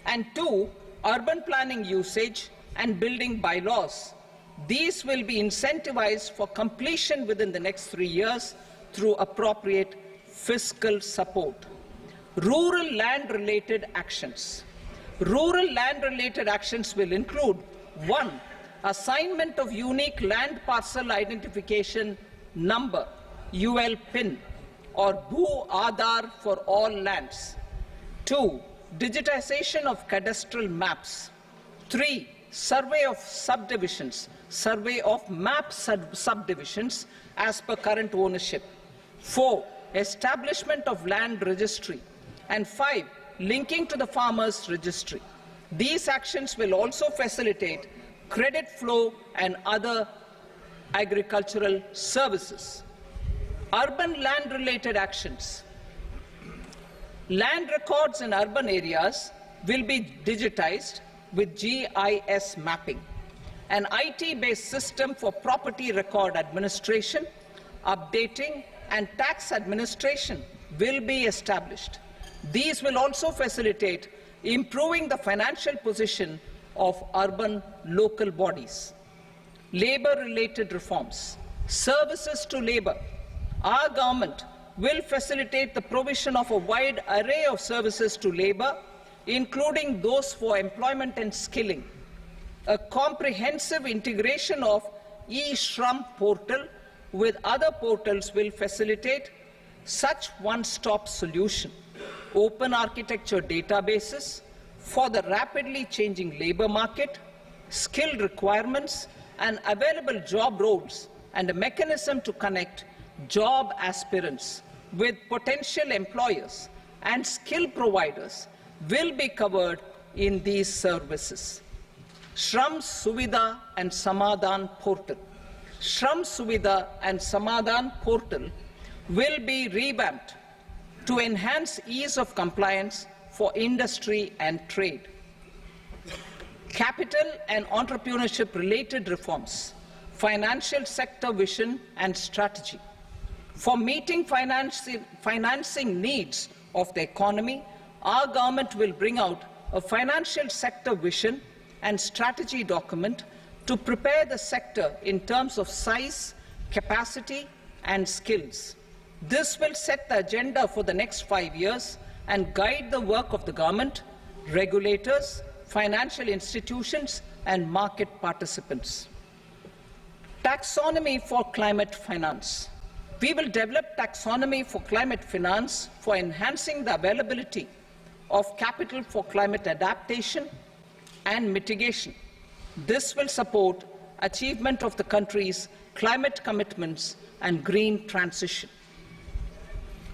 and 2. Urban planning usage and building bylaws. These will be incentivized for completion within the next 3 years through appropriate fiscal support. Rural land-related actions. Rural land-related actions will include 1. Assignment of unique land parcel identification number, UL PIN, or Bhu Aadhaar for all lands. 2. Digitization of cadastral maps. 3. Survey of subdivisions, survey of map subdivisions as per current ownership. 4. Establishment of land registry. And 5. Linking to the farmers registry. These actions will also facilitate credit flow and other agricultural services. Urban land-related actions. Land records in urban areas will be digitized with GIS mapping. An IT-based system for property record administration, updating, and tax administration will be established. These will also facilitate improving the financial position of urban local bodies. Labor-related reforms. Services to labor. Our government will facilitate the provision of a wide array of services to labor, including those for employment and skilling. A comprehensive integration of e-Shram portal with other portals will facilitate such one-stop solution, open architecture databases for the rapidly changing labour market, skill requirements and available job roles, and a mechanism to connect job aspirants with potential employers and skill providers will be covered in these services. Shram Suvidha and Samadhan portal. Shram Suvidha and Samadhan portal will be revamped to enhance ease of compliance for industry and trade. Capital and entrepreneurship-related reforms, financial sector vision and strategy. For meeting financing needs of the economy, our government will bring out a financial sector vision and strategy document to prepare the sector in terms of size, capacity and skills. This will set the agenda for the next 5 years and guide the work of the government, regulators, financial institutions and market participants. Taxonomy for climate finance. We will develop taxonomy for climate finance for enhancing the availability of capital for climate adaptation and mitigation. This will support achievement of the country's climate commitments and green transition.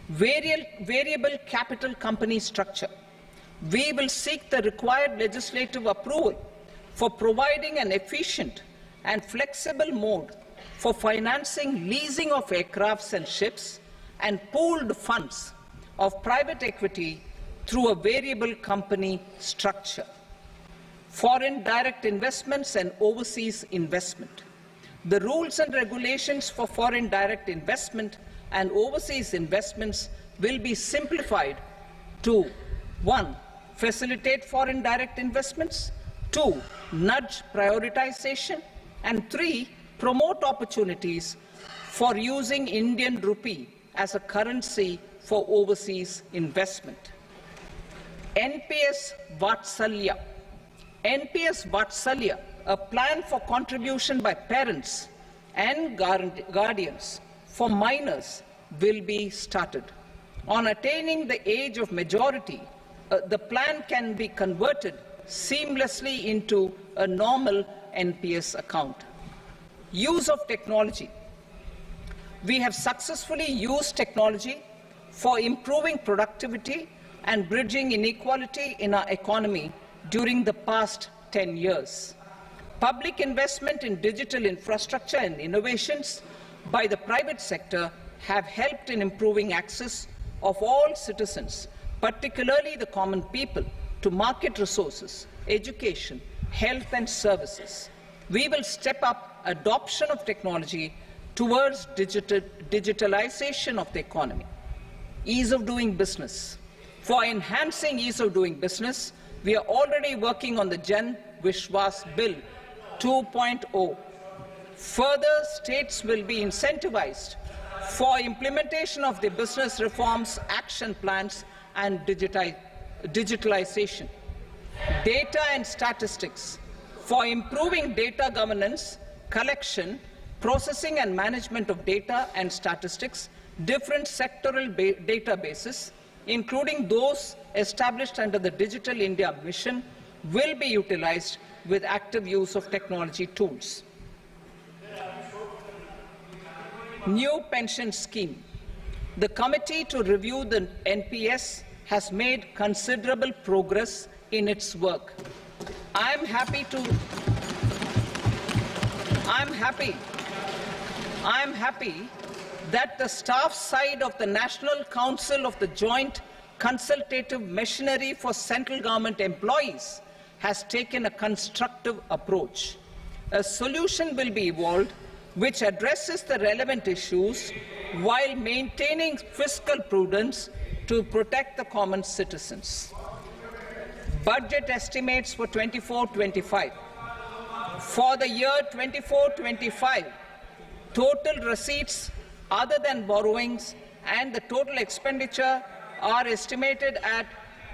Variable capital company structure. We will seek the required legislative approval for providing an efficient and flexible mode for financing leasing of aircrafts and ships and pooled funds of private equity through a variable company structure. Foreign direct investments and overseas investment. The rules and regulations for foreign direct investment and overseas investments will be simplified to 1. Facilitate foreign direct investments, 2. Nudge prioritization, and 3. Promote opportunities for using Indian rupee as a currency for overseas investment. NPS Vatsalya. NPS Vatsalya, a plan for contribution by parents and guardians for minors, will be started. On attaining the age of majority, the plan can be converted seamlessly into a normal NPS account. Use of technology. We have successfully used technology for improving productivity and bridging inequality in our economy during the past 10 years. Public investment in digital infrastructure and innovations by the private sector have helped in improving access of all citizens, particularly the common people, to market resources, education, health and services. We will step up adoption of technology towards digitalization of the economy. Ease of doing business. For enhancing ease of doing business, we are already working on the Jan Vishwas Bill 2.0. Further, states will be incentivized for implementation of the business reforms, action plans and digitalization. Data and statistics. For improving data governance, collection, processing and management of data and statistics, different sectoral databases, including those established under the Digital India Mission, will be utilized with active use of technology tools. New pension scheme. The committee to review the NPS has made considerable progress in its work. I am happy that the staff side of the National Council of the Joint Consultative Machinery for Central Government Employees has taken a constructive approach. A solution will be evolved which addresses the relevant issues while maintaining fiscal prudence to protect the common citizens. Budget estimates for 24-25. For the year 24-25, total receipts other than borrowings and the total expenditure are estimated at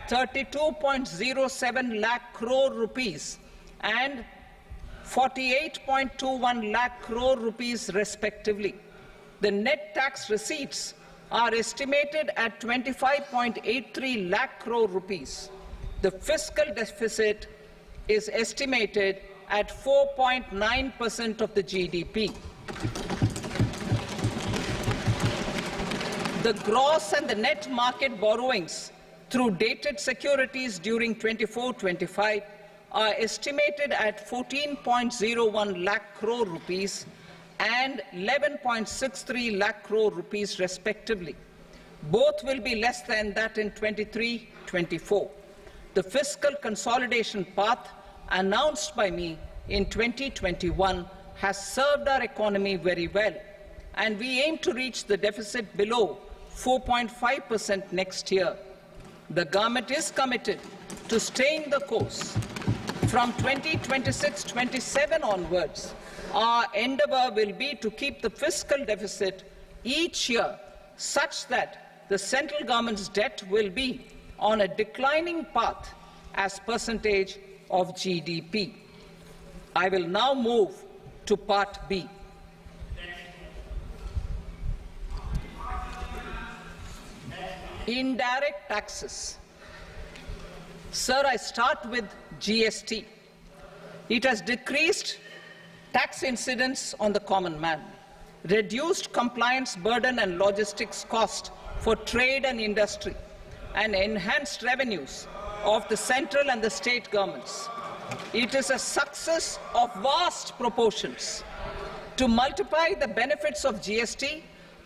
32.07 lakh crore rupees and 48.21 lakh crore rupees respectively. The net tax receipts are estimated at 25.83 lakh crore rupees. The fiscal deficit is estimated at 4.9% of the GDP. The gross and the net market borrowings through dated securities during 24-25 are estimated at 14.01 lakh crore rupees and 11.63 lakh crore rupees respectively. Both will be less than that in 23-24. The fiscal consolidation path announced by me in 2021 has served our economy very well, and we aim to reach the deficit below 4.5% next year. The government is committed to staying the course. From 2026-27 onwards, our endeavour will be to keep the fiscal deficit each year such that the central government's debt will be on a declining path as percentage of GDP. I will now move to Part B. Indirect taxes. Sir, I start with GST. It has decreased tax incidence on the common man, reduced compliance burden and logistics cost for trade and industry, and enhanced revenues of the central and the state governments. It is a success of vast proportions. To multiply the benefits of GST,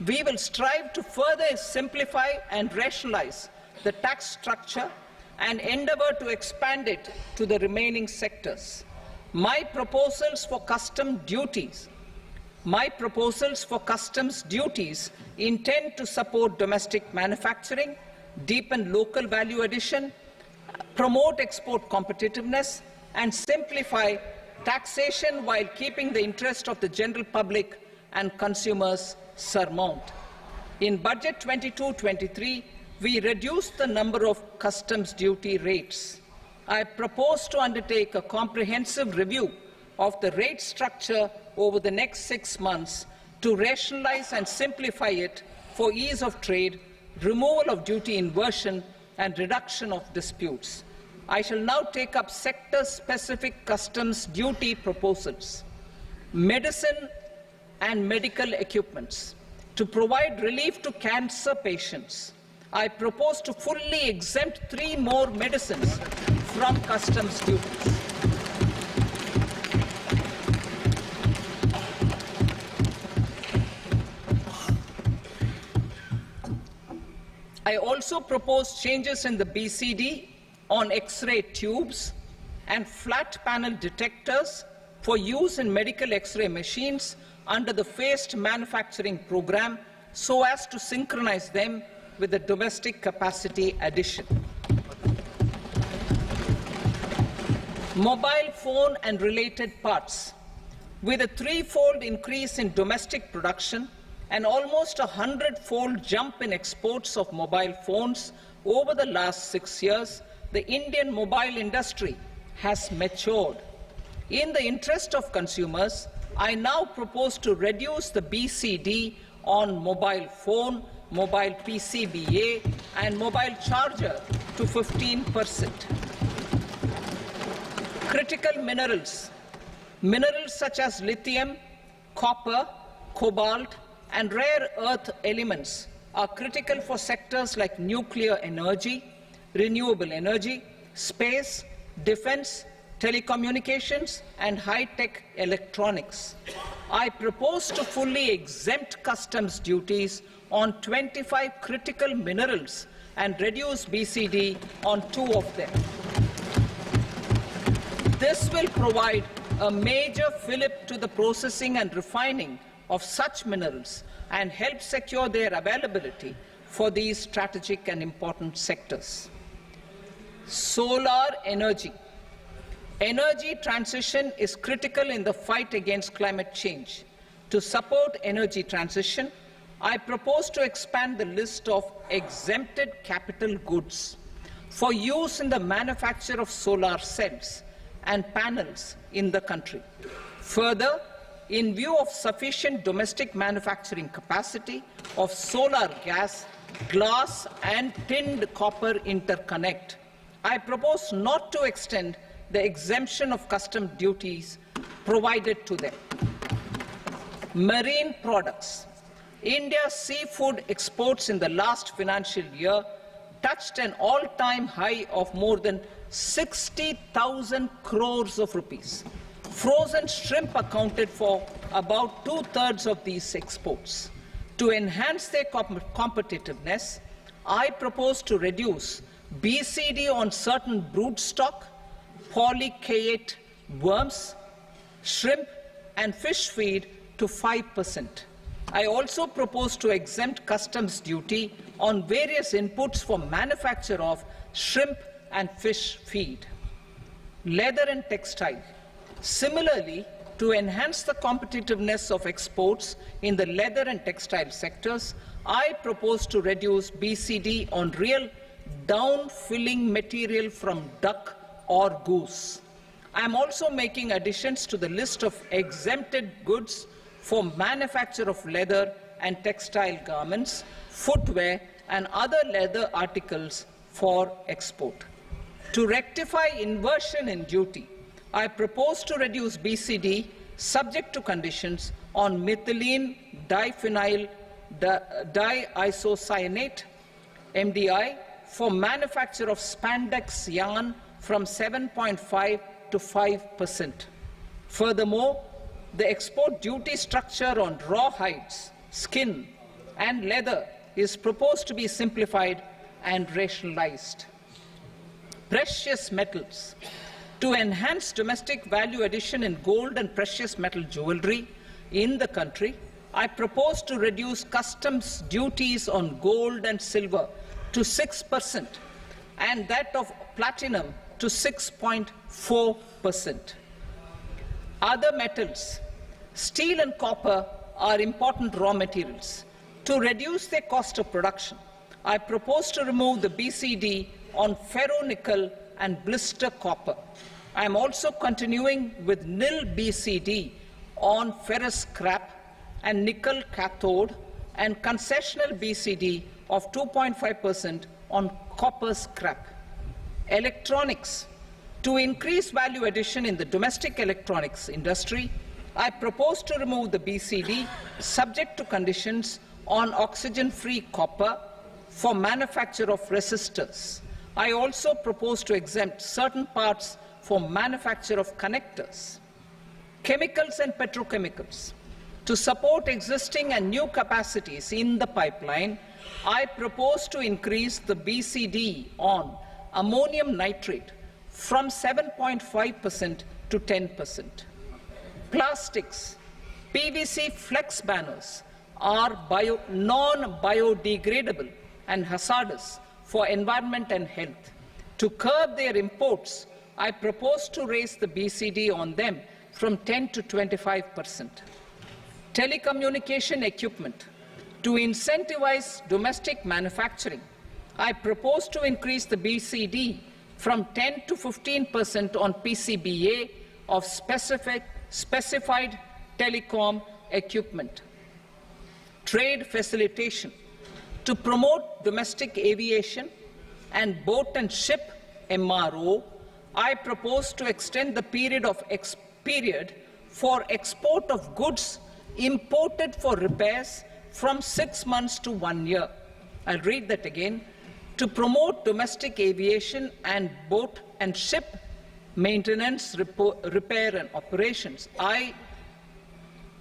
we will strive to further simplify and rationalize the tax structure and endeavour to expand it to the remaining sectors. My proposals for customs duties intend to support domestic manufacturing, deepen local value addition, promote export competitiveness, and simplify taxation while keeping the interest of the general public and consumers surmount. In Budget 22-23, we reduced the number of customs duty rates. I propose to undertake a comprehensive review of the rate structure over the next 6 months to rationalize and simplify it for ease of trade, removal of duty inversion, and reduction of disputes. I shall now take up sector-specific customs duty proposals. Medicine and medical equipments. To provide relief to cancer patients, I propose to fully exempt 3 more medicines from customs duties. I also propose changes in the BCD on X-ray tubes and flat panel detectors for use in medical X-ray machines under the phased manufacturing program so as to synchronize them with the domestic capacity addition. Mobile phone and related parts. With a 3-fold increase in domestic production and almost a 100-fold jump in exports of mobile phones over the last 6 years, the Indian mobile industry has matured. In the interest of consumers, I now propose to reduce the BCD on mobile phone, mobile PCBA, and mobile charger to 15%. Critical minerals. Minerals such as lithium, copper, cobalt, and rare earth elements are critical for sectors like nuclear energy, renewable energy, space, defense, telecommunications, and high-tech electronics. I propose to fully exempt customs duties on 25 critical minerals and reduce BCD on 2 of them. This will provide a major fillip to the processing and refining of such minerals and help secure their availability for these strategic and important sectors. Solar energy. Energy transition is critical in the fight against climate change. To support energy transition, I propose to expand the list of exempted capital goods for use in the manufacture of solar cells and panels in the country. Further, in view of sufficient domestic manufacturing capacity of solar gas, glass and tinned copper interconnect, I propose not to extend the exemption of custom duties provided to them. Marine products. India's seafood exports in the last financial year touched an all-time high of more than 60,000 crores of rupees. Frozen shrimp accounted for about 2/3 of these exports. To enhance their competitiveness, I propose to reduce BCD on certain broodstock, polychaete worms, shrimp and fish feed to 5%. I also propose to exempt customs duty on various inputs for manufacture of shrimp and fish feed. Leather and textile. Similarly, to enhance the competitiveness of exports in the leather and textile sectors, I propose to reduce BCD on real down-filling material from duck or goose. I am also making additions to the list of exempted goods for manufacture of leather and textile garments, footwear and other leather articles for export. To rectify inversion in duty, I propose to reduce BCD subject to conditions on methylene diphenyl diisocyanate MDI for manufacture of spandex yarn from 7.5 to 5%. Furthermore, the export duty structure on raw hides, skin and leather is proposed to be simplified and rationalized. Precious metals. To enhance domestic value addition in gold and precious metal jewelry in the country, I propose to reduce customs duties on gold and silver to 6% and that of platinum to 6.4%. Other metals. Steel and copper are important raw materials. To reduce their cost of production, I propose to remove the BCD on ferronickel and blister copper. I am also continuing with nil BCD on ferrous scrap and nickel cathode and concessional BCD of 2.5% on copper scrap. Electronics. To increase value addition in the domestic electronics industry, I propose to remove the BCD subject to conditions on oxygen-free copper for manufacture of resistors. I also propose to exempt certain parts for manufacture of connectors. Chemicals and petrochemicals. To support existing and new capacities in the pipeline, I propose to increase the BCD on ammonium nitrate from 7.5% to 10%. Plastics. PVC flex banners are non-biodegradable and hazardous for environment and health. To curb their imports, I propose to raise the BCD on them from 10 to 25%. Telecommunication equipment. To incentivize domestic manufacturing, I propose to increase the BCD from 10 to 15% on PCBA of specified telecom equipment. Trade facilitation. To promote domestic aviation and boat and ship MRO, I propose to extend the period for export of goods imported for repairs from 6 months to 1 year. I'll read that again. To promote domestic aviation and boat and ship maintenance, repair and operations, I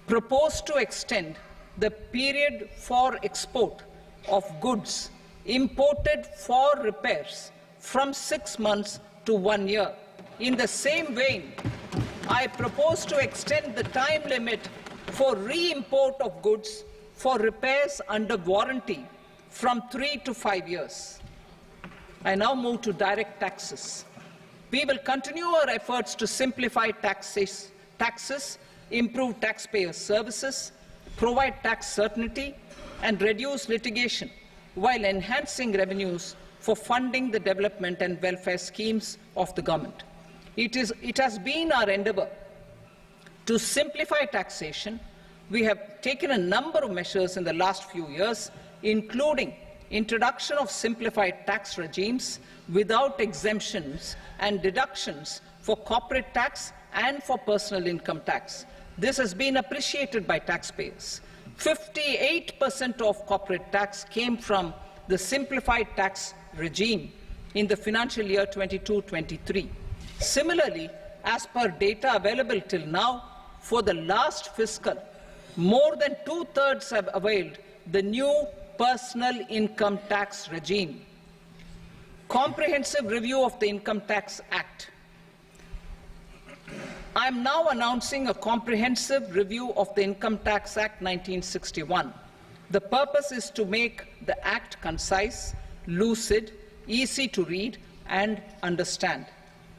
propose to extend the period for export of goods imported for repairs from 6 months to 1 year. In the same vein, I propose to extend the time limit for re-import of goods for repairs under warranty from 3 to 5 years. I now move to direct taxes. We will continue our efforts to simplify taxes, improve taxpayer services, provide tax certainty, and reduce litigation while enhancing revenues for funding the development and welfare schemes of the government. It has been our endeavour To simplify taxation, we have taken a number of measures in the last few years, including introduction of simplified tax regimes without exemptions and deductions for corporate tax and for personal income tax. This has been appreciated by taxpayers. 58% of corporate tax came from the simplified tax regime in the financial year 22-23. Similarly, as per data available till now, for the last fiscal, more than 2/3 have availed the new personal income tax regime. Comprehensive review of the Income Tax Act. I am now announcing a comprehensive review of the Income Tax Act 1961. The purpose is to make the Act concise, lucid, easy to read and understand.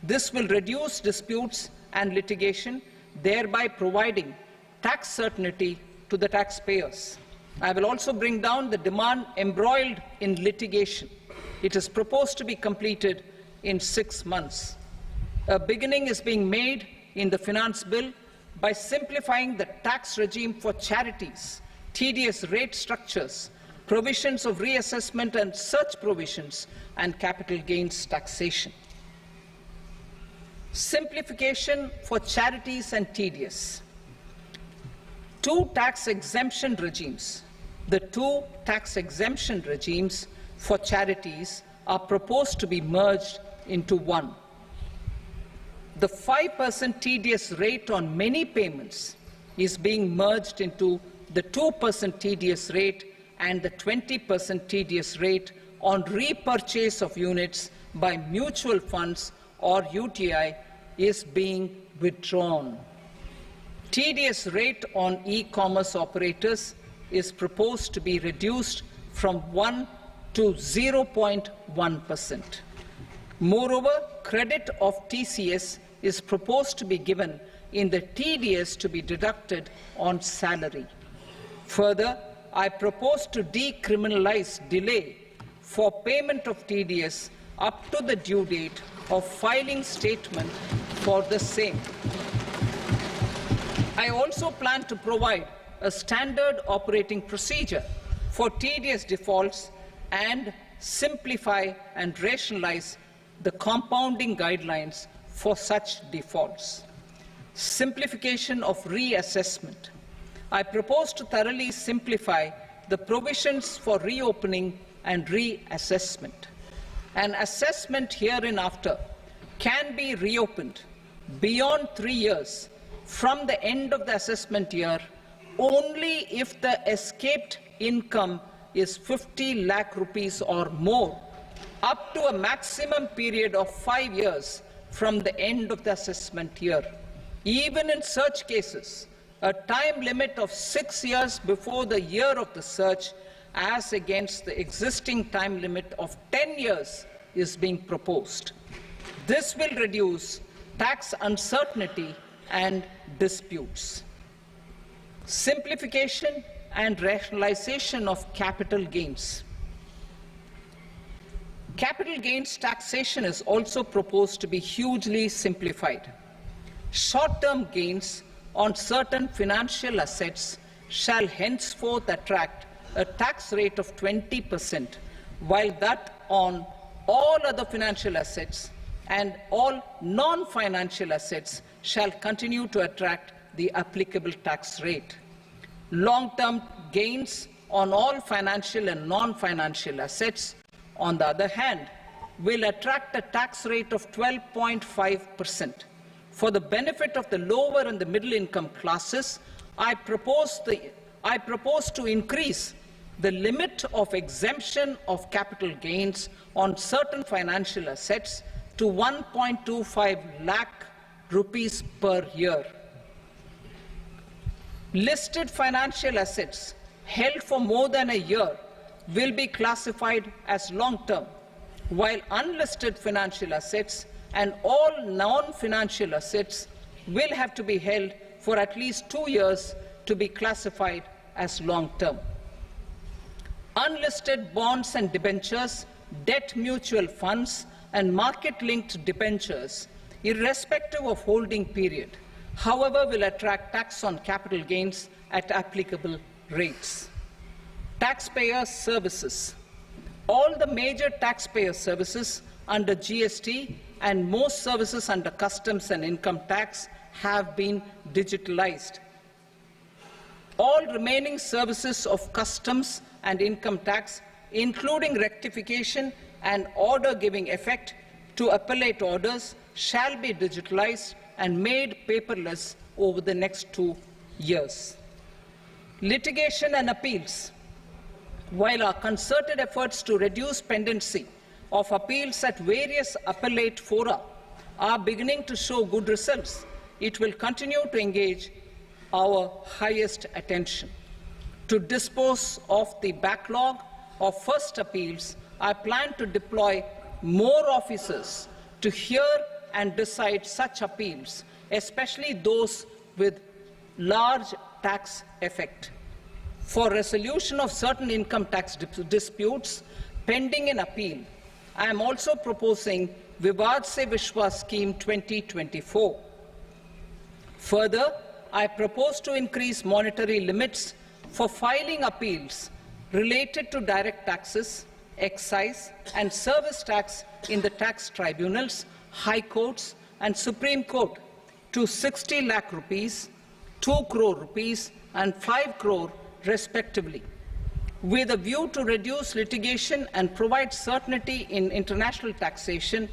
This will reduce disputes and litigation, thereby providing tax certainty to the taxpayers. I will also bring down the demand embroiled in litigation. It is proposed to be completed in 6 months. A beginning is being made in the Finance Bill by simplifying the tax regime for charities, tedious rate structures, provisions of reassessment and such provisions, and capital gains taxation. Simplification for charities and tedious. Two tax exemption regimes. The two tax exemption regimes for charities are proposed to be merged into one. The 5% tedious rate on many payments is being merged into the 2% tedious rate, and the 20% tedious rate on repurchase of units by mutual funds or UTI is being withdrawn. Tedious rate on e-commerce operators is proposed to be reduced from 1 to 0.1%. Moreover, credit of TCS is proposed to be given in the TDS to be deducted on salary. Further, I propose to decriminalize delay for payment of TDS up to the due date of filing statement for the same. I also plan to provide a standard operating procedure for TDS defaults and simplify and rationalize the compounding guidelines for such defaults. Simplification of reassessment. I propose to thoroughly simplify the provisions for reopening and reassessment. An assessment hereinafter can be reopened beyond 3 years from the end of the assessment year only if the escaped income is 50 lakh rupees or more, up to a maximum period of 5 years from the end of the assessment year. Even in such cases, a time limit of 6 years before the year of the search, as against the existing time limit of 10 years, is being proposed. This will reduce tax uncertainty and disputes. Simplification and rationalization of capital gains. Capital gains taxation is also proposed to be hugely simplified. Short-term gains on certain financial assets shall henceforth attract a tax rate of 20%, while that on all other financial assets and all non-financial assets shall continue to attract the applicable tax rate. Long-term gains on all financial and non-financial assets, on the other hand, will attract a tax rate of 12.5%. For the benefit of the lower and the middle income classes, I propose to increase the limit of exemption of capital gains on certain financial assets to 1.25 lakh rupees per year. Listed financial assets held for more than a year will be classified as long-term, while unlisted financial assets and all non-financial assets will have to be held for at least 2 years to be classified as long-term. Unlisted bonds and debentures, debt mutual funds, and market-linked debentures, irrespective of holding period, however, will attract tax on capital gains at applicable rates. Taxpayer services. All the major taxpayer services under GST and most services under customs and income tax have been digitalized. All remaining services of customs and income tax, including rectification and order-giving effect to appellate orders, shall be digitalized and made paperless over the next 2 years. Litigation and appeals. While our concerted efforts to reduce pendency of appeals at various appellate fora are beginning to show good results, it will continue to engage our highest attention. To dispose of the backlog of first appeals, I plan to deploy more officers to hear and decide such appeals, especially those with large tax effect. For resolution of certain income tax disputes pending in appeal, I am also proposing Vivad Se Vishwas Scheme 2024. Further, I propose to increase monetary limits for filing appeals related to direct taxes, excise and service tax in the tax tribunals, high courts and Supreme Court to 60 lakh rupees, 2 crore rupees and 5 crore respectively. With a view to reduce litigation and provide certainty in international taxation,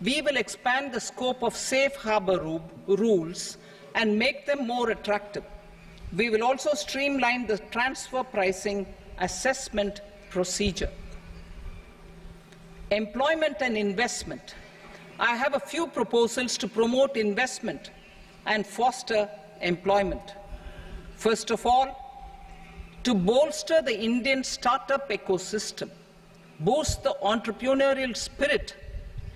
we will expand the scope of safe harbor rules and make them more attractive. We will also streamline the transfer pricing assessment procedure. Employment and investment. I have a few proposals to promote investment and foster employment. First of all, to bolster the Indian startup ecosystem, boost the entrepreneurial spirit,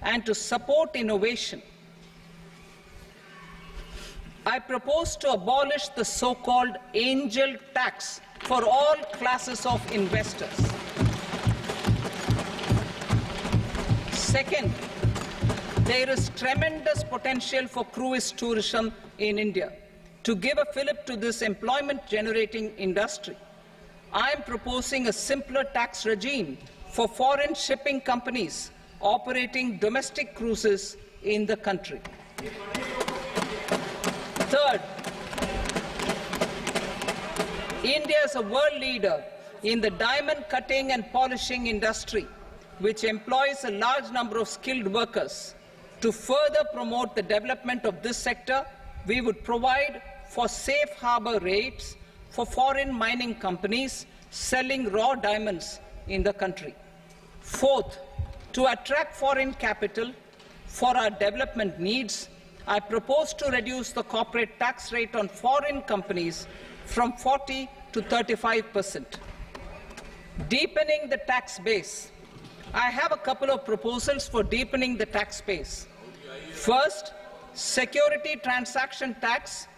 and to support innovation, I propose to abolish the so-called angel tax for all classes of investors. Second, there is tremendous potential for cruise tourism in India. To give a fillip to this employment-generating industry, I am proposing a simpler tax regime for foreign shipping companies operating domestic cruises in the country. Third, India is a world leader in the diamond cutting and polishing industry, which employs a large number of skilled workers. To further promote the development of this sector, we would provide for safe harbor rates for foreign mining companies selling raw diamonds in the country. Fourth, to attract foreign capital for our development needs, I propose to reduce the corporate tax rate on foreign companies from 40 to 35%. Deepening the tax base. I have a couple of proposals for deepening the tax base. First, security transaction tax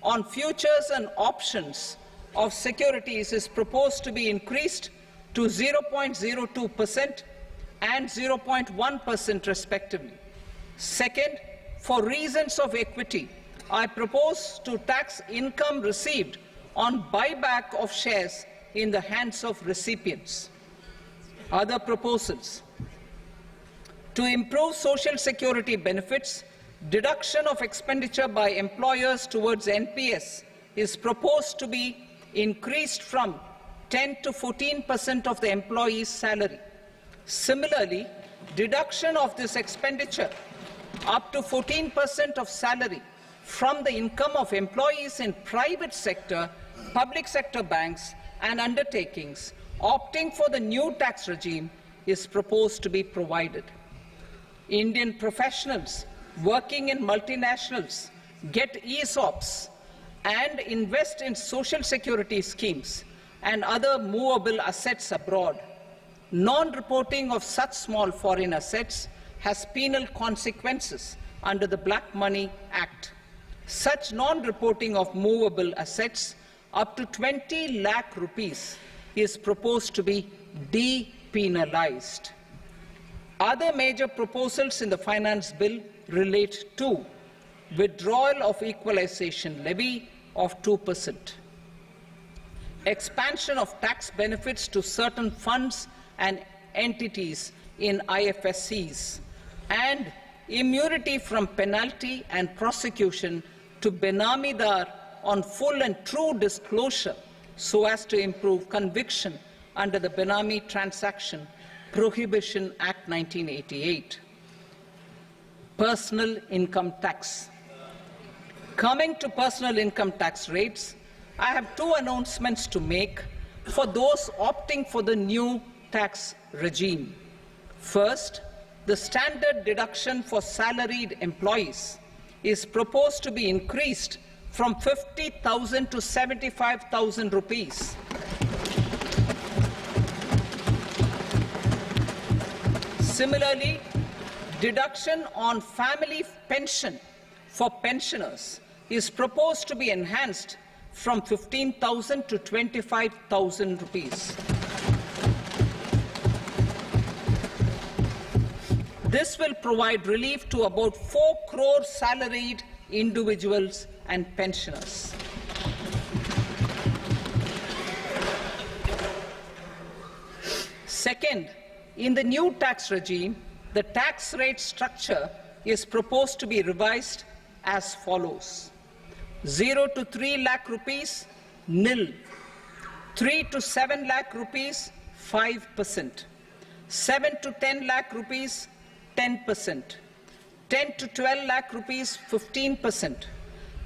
on futures and options of securities is proposed to be increased to 0.02% and 0.1% respectively. Second, for reasons of equity, I propose to tax income received on buyback of shares in the hands of recipients. Other proposals: to improve social security benefits, deduction of expenditure by employers towards NPS is proposed to be increased from 10 to 14% of the employee's salary. Similarly, deduction of this expenditure up to 14% of salary from the income of employees in private sector, public sector banks and undertakings opting for the new tax regime is proposed to be provided. Indian professionals working in multinationals get ESOPs and invest in social security schemes and other movable assets abroad. Non-reporting of such small foreign assets has penal consequences under the Black Money Act. Such non-reporting of movable assets up to 20 lakh rupees is proposed to be depenalized. Other major proposals in the finance bill relate to withdrawal of equalization levy of 2%, expansion of tax benefits to certain funds and entities in IFSCs, and immunity from penalty and prosecution to Benamidar on full and true disclosure so as to improve conviction under the Benami Transaction Prohibition Act 1988. Personal income tax. Coming to personal income tax rates, I have two announcements to make for those opting for the new tax regime. First, the standard deduction for salaried employees is proposed to be increased from 50,000 to 75,000 rupees. Similarly, deduction on family pension for pensioners is proposed to be enhanced from 15,000 to 25,000 rupees. This will provide relief to about 4 crore salaried individuals and pensioners. Second, in the new tax regime, the tax rate structure is proposed to be revised as follows: 0 to 3 lakh rupees, nil; 3 to 7 lakh rupees, 5%; 7 to 10 lakh rupees, 10%; 10 to 12 lakh rupees, 15%;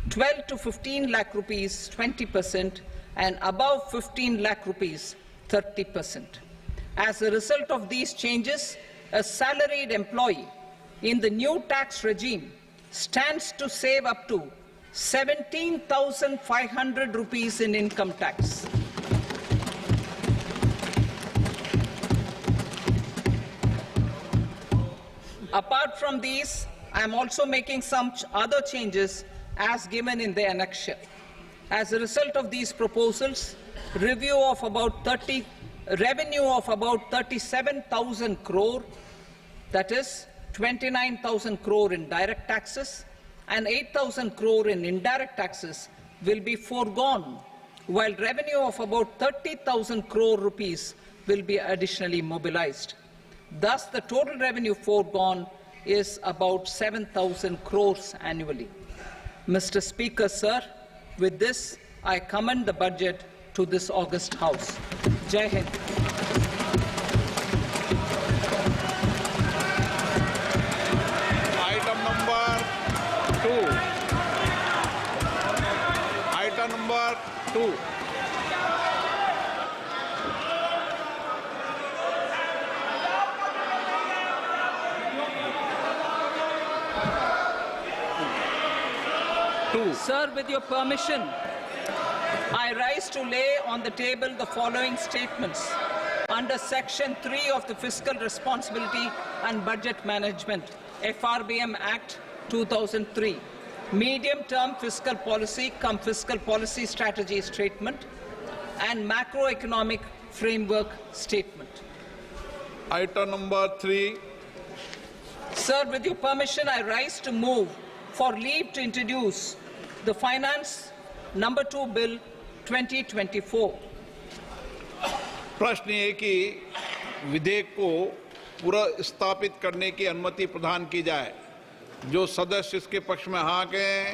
12 to 15 lakh rupees, 20%; and above 15 lakh rupees, 30%. As a result of these changes, a salaried employee in the new tax regime stands to save up to 17,500 rupees in income tax. Apart from these, I am also making some other changes as given in the annexure. As a result of these proposals, revenue of about 37,000 crore, that is 29,000 crore in direct taxes and 8,000 crore in indirect taxes, will be foregone, while revenue of about 30,000 crore rupees will be additionally mobilized. Thus, the total revenue foregone is about 7,000 crores annually. Mr. Speaker, sir, with this, I commend the budget to this august House. Jai Hind. Item number 2. Item number 2. Sir, with your permission, I rise to lay on the table the following statements under Section 3 of the Fiscal Responsibility and Budget Management, FRBM Act 2003, Medium-Term Fiscal Policy cum Fiscal Policy Strategy Statement and Macroeconomic Framework Statement. Item number 3. Sir, with your permission, I rise to move for leave to introduce the Finance Number 2 Bill 2024. प्रश्न ये कि विधेयक को पुनर्स्थापित करने की अनुमति प्रदान की जाए। जो सदस्य इसके पक्ष में हाँ कहें,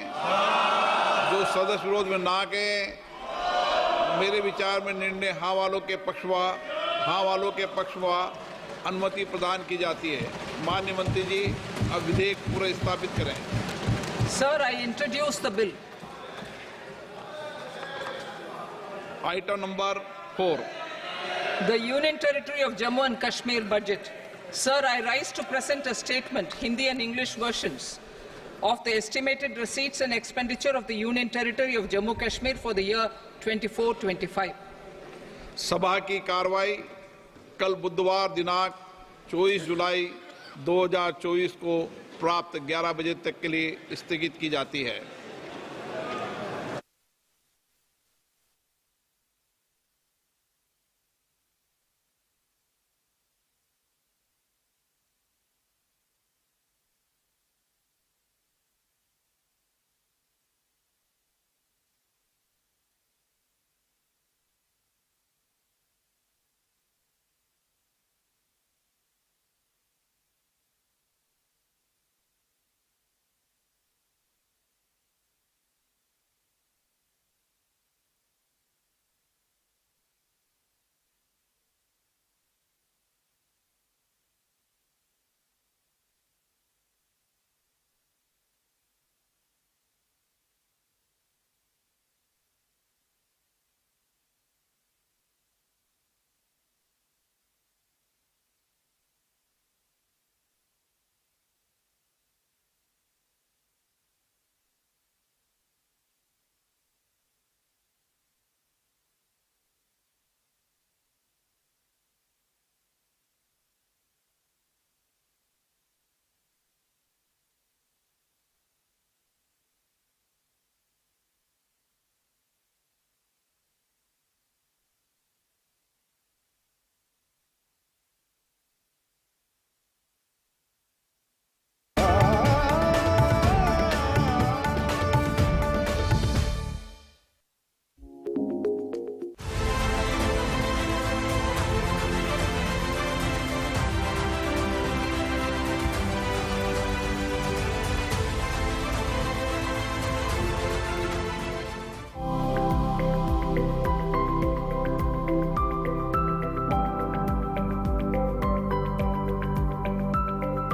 जो सदस्य विरोध में ना कहें। मेरे विचार में निर्णय हाँ वालों के पक्ष में अनुमति प्रदान की जाती है। माननीय मंत्री जी, अब विधेयक पुनर्स्थापित करें। Sir, I introduce the bill. Item number 4. The Union Territory of Jammu and Kashmir budget. Sir, I rise to present a statement, Hindi and English versions, of the estimated receipts and expenditure of the Union Territory of Jammu and Kashmir for the year 24-25. सभा की कार्रवाई कल बुधवार दिनांक 24 जुलाई 2024 को प्राप्त 11 बजे तक के लिए स्थगित की जाती है।